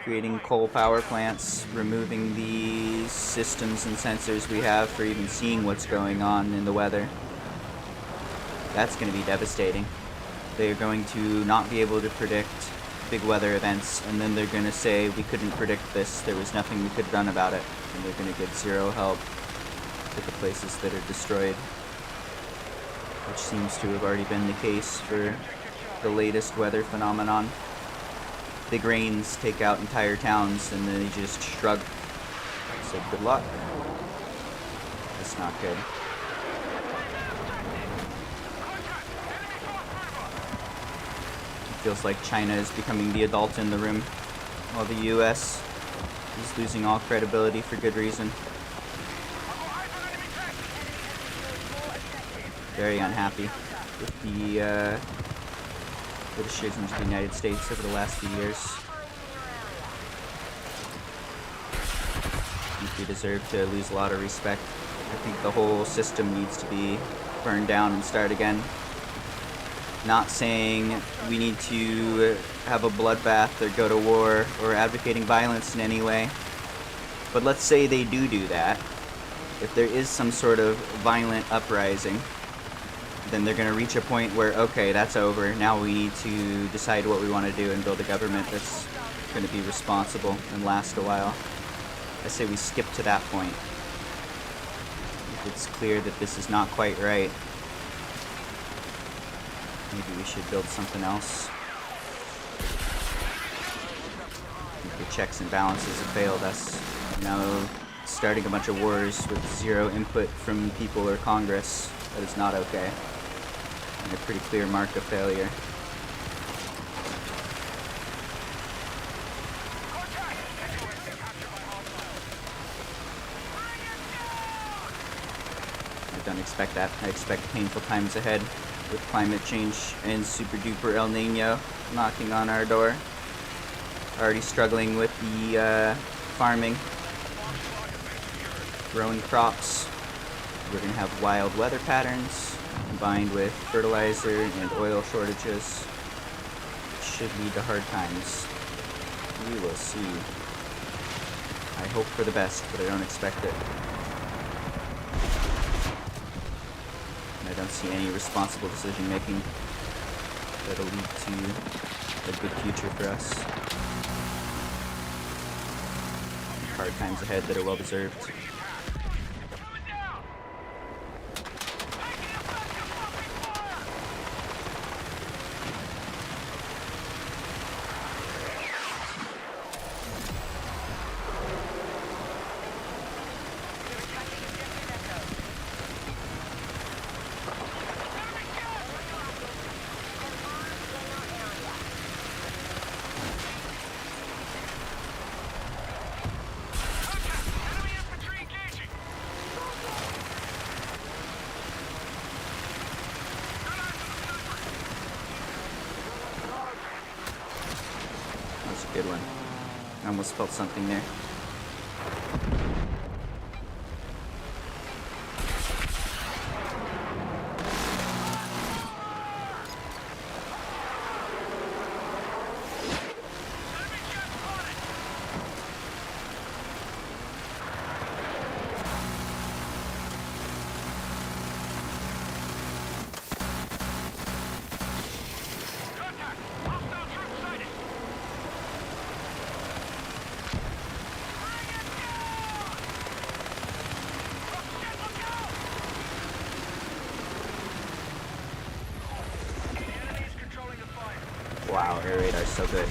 S1: creating coal power plants, removing the systems and sensors we have for even seeing what's going on in the weather. That's going to be devastating. They're going to not be able to predict big weather events, and then they're going to say, we couldn't predict this, there was nothing we could have done about it, and they're going to get zero help with the places that are destroyed, which seems to have already been the case for the latest weather phenomenon. Big rains take out entire towns, and then they just shrug. So good luck. That's not good. It feels like China is becoming the adult in the room, while the US is losing all credibility for good reason. Very unhappy with the decisions of the United States over the last few years. I think we deserve to lose a lot of respect. I think the whole system needs to be burned down and start again. Not saying we need to have a bloodbath or go to war or advocating violence in any way. But let's say they do that. If there is some sort of violent uprising, then they're going to reach a point where, okay, that's over. Now we need to decide what we want to do and build a government that's going to be responsible and last a while. I say we skip to that point. If it's clear that this is not quite right, maybe we should build something else. I think the checks and balances have failed us. Now starting a bunch of wars with zero input from people or Congress, that is not okay. And a pretty clear mark of failure. don't expect that. I expect painful times ahead with climate change and super duper El Nino knocking on our door. Already struggling with the farming, growing crops. We're gonna have wild weather patterns combined with fertilizer and oil shortages. It should lead to hard times. We will see. I hope for the best, but I don't expect it. And I don't see any responsible decision making that'll lead to a good future for us. Hard times ahead that are well deserved. That's a good one. I almost felt something there. Wow, air radar's so good.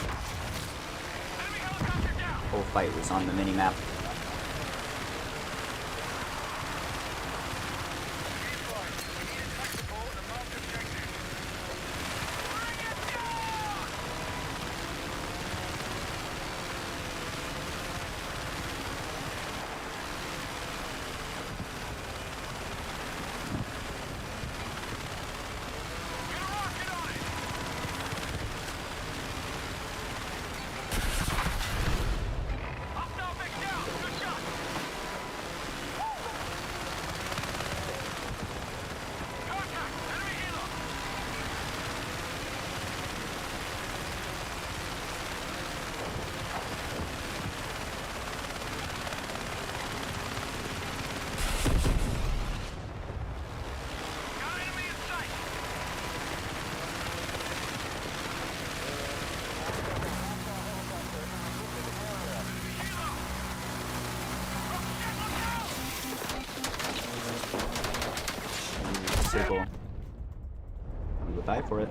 S1: Whole fight was on the mini-map. Sickle. We will die for it.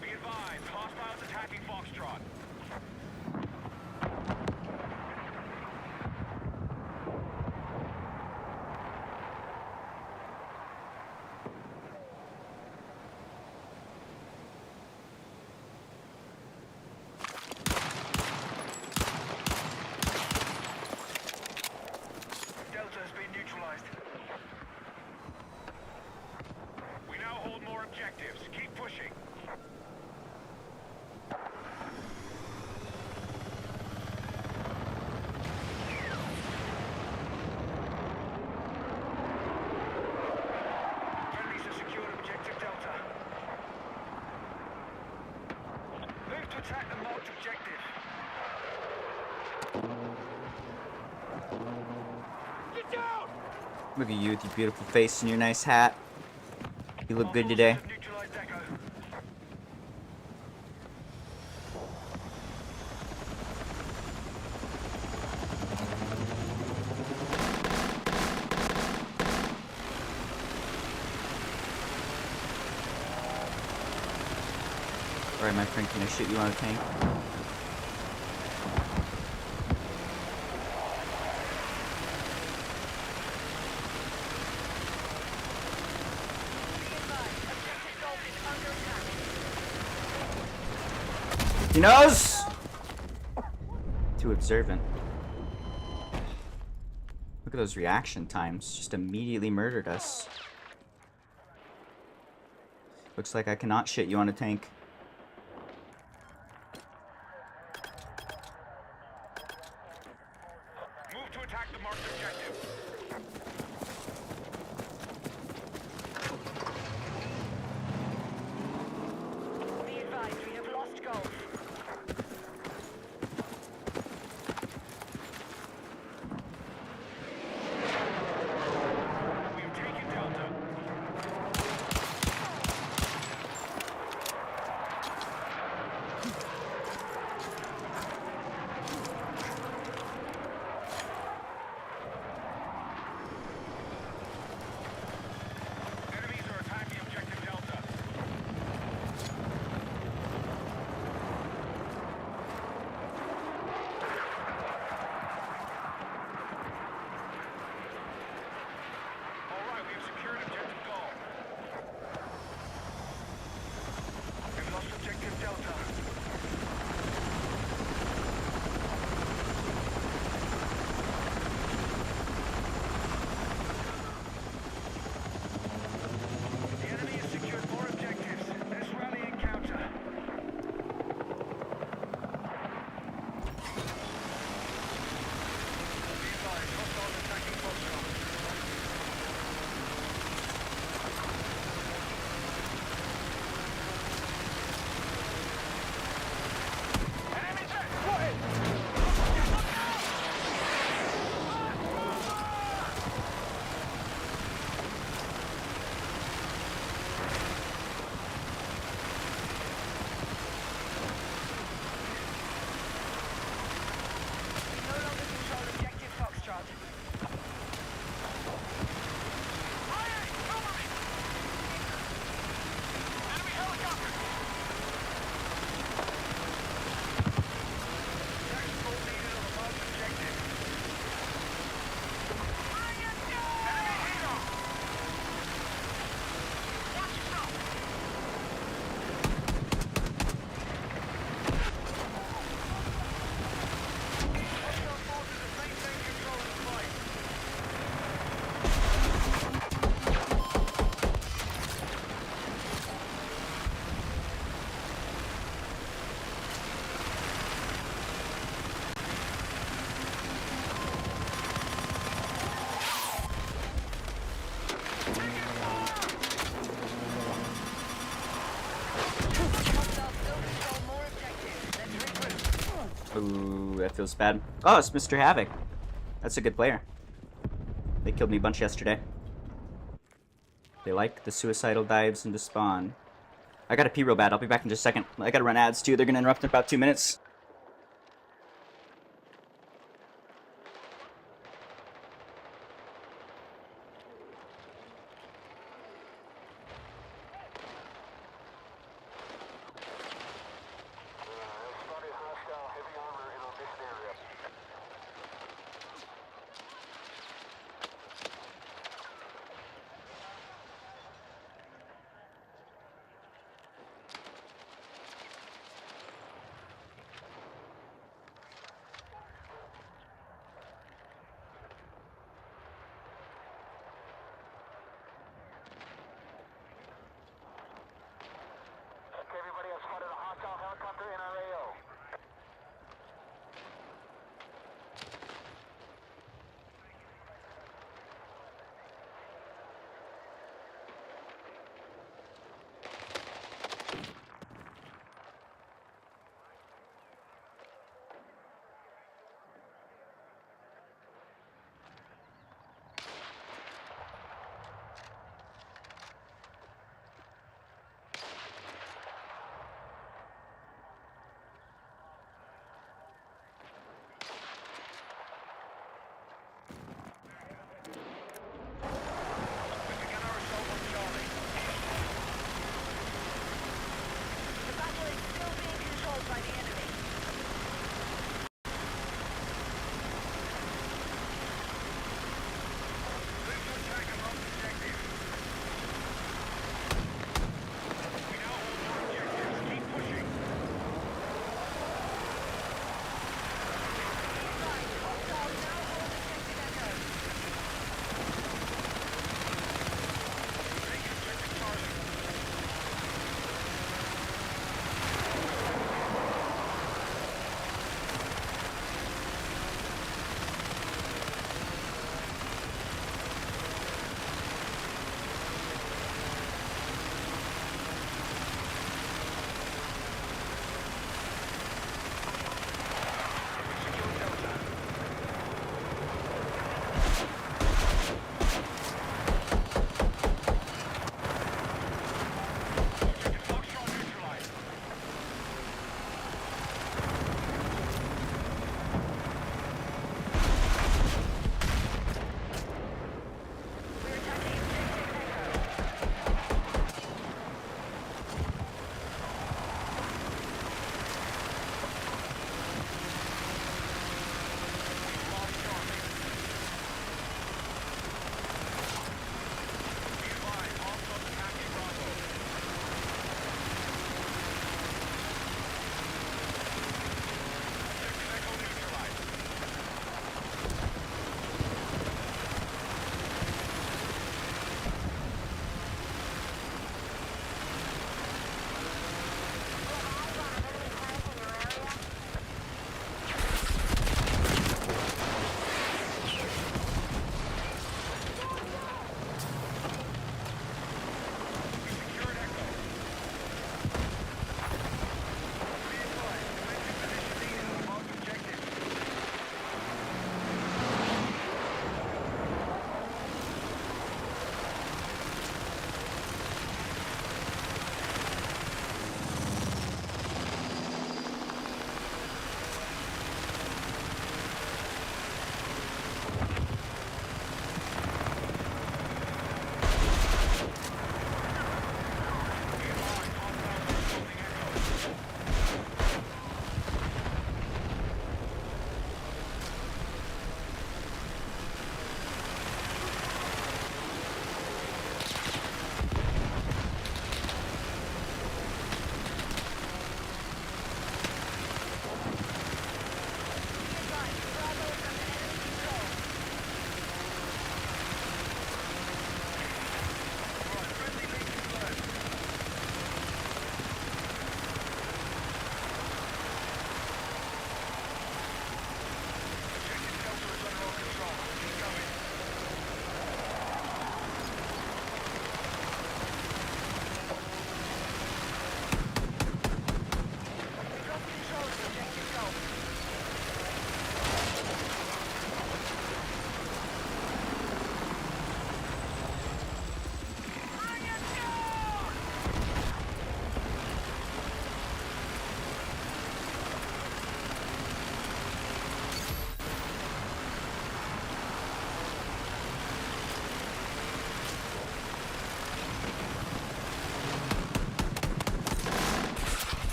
S2: Be advised, hostiles attacking Foxtrot. Delta has been neutralized. We now hold more objectives. Keep pushing. Friendlies have secured objective Delta. Move to attack the marked objective. Get down!
S1: Look at you with your beautiful face and your nice hat. You look good today.
S2: Have neutralized Echo.
S1: Alright, my friend, can I shoot you on a tank? He knows! Too observant. Look at those reaction times. Just immediately murdered us. Looks like I cannot shit you on a tank.
S2: Move to attack the marked objective.
S3: Be advised, we have lost Gulf.
S2: We have taken Delta. Enemies are attacking objective Delta. All right, we have secured objective Golf. We've lost objective Delta. The enemy has secured more objectives. Let's rally and counter. Be advised, hostiles attacking Foxtrot. Enemy jet spotted!
S3: We no longer control objective Foxtrot.
S2: Fire! Cover me! Enemy helicopter! Tactical needed on the marked objective. Enemy helo! Watch yourself! Hostile forces have maintained control of the fight.
S3: Hostiles still control more objectives. Let's regroup.
S1: Ooh, that feels bad. Oh, it's Mr. Havoc. That's a good player. They killed me a bunch yesterday. They like the suicidal dives into spawn. I gotta pee real bad. I'll be back in just a second. I gotta run ads too. They're gonna interrupt in about 2 minutes.
S2: Spotted hostile heavy armor in our mission area.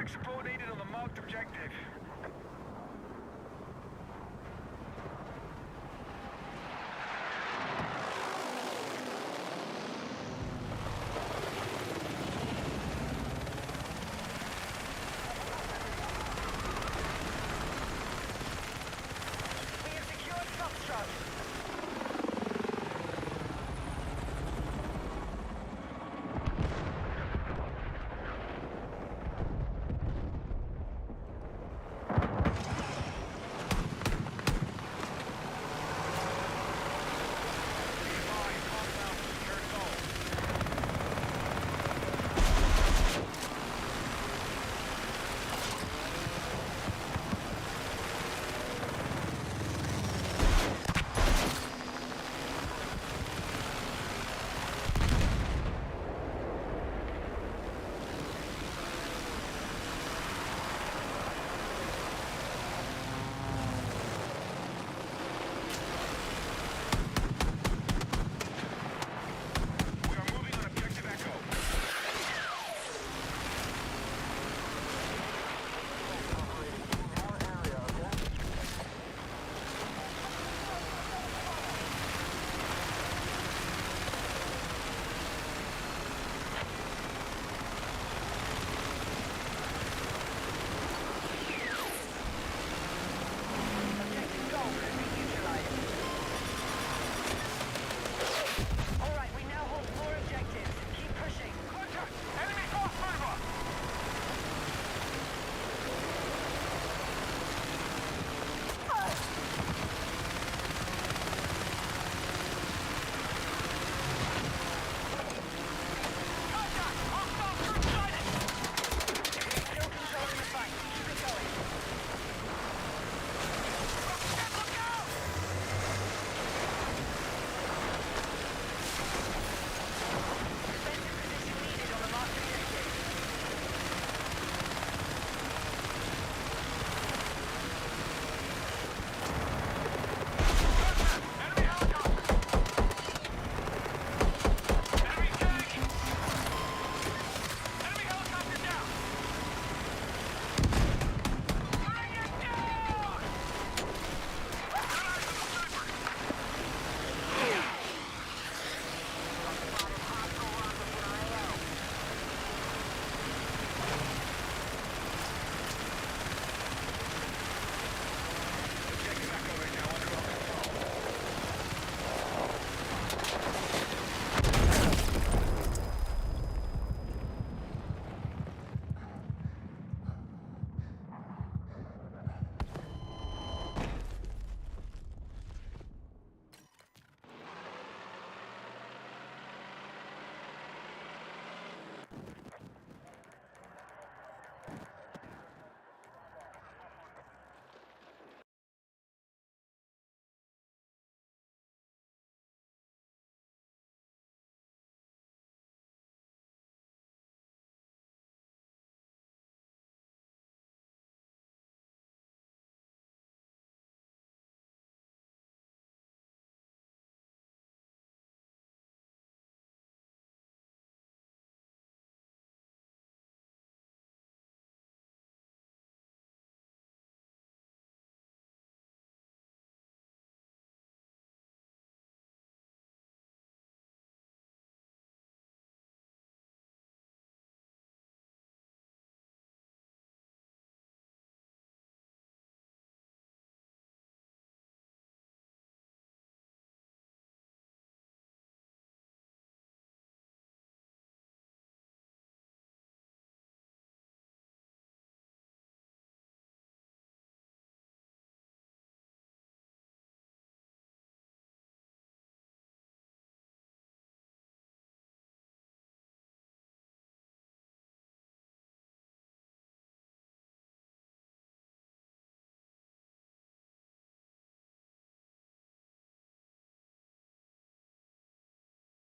S2: Attack support needed on the marked objective.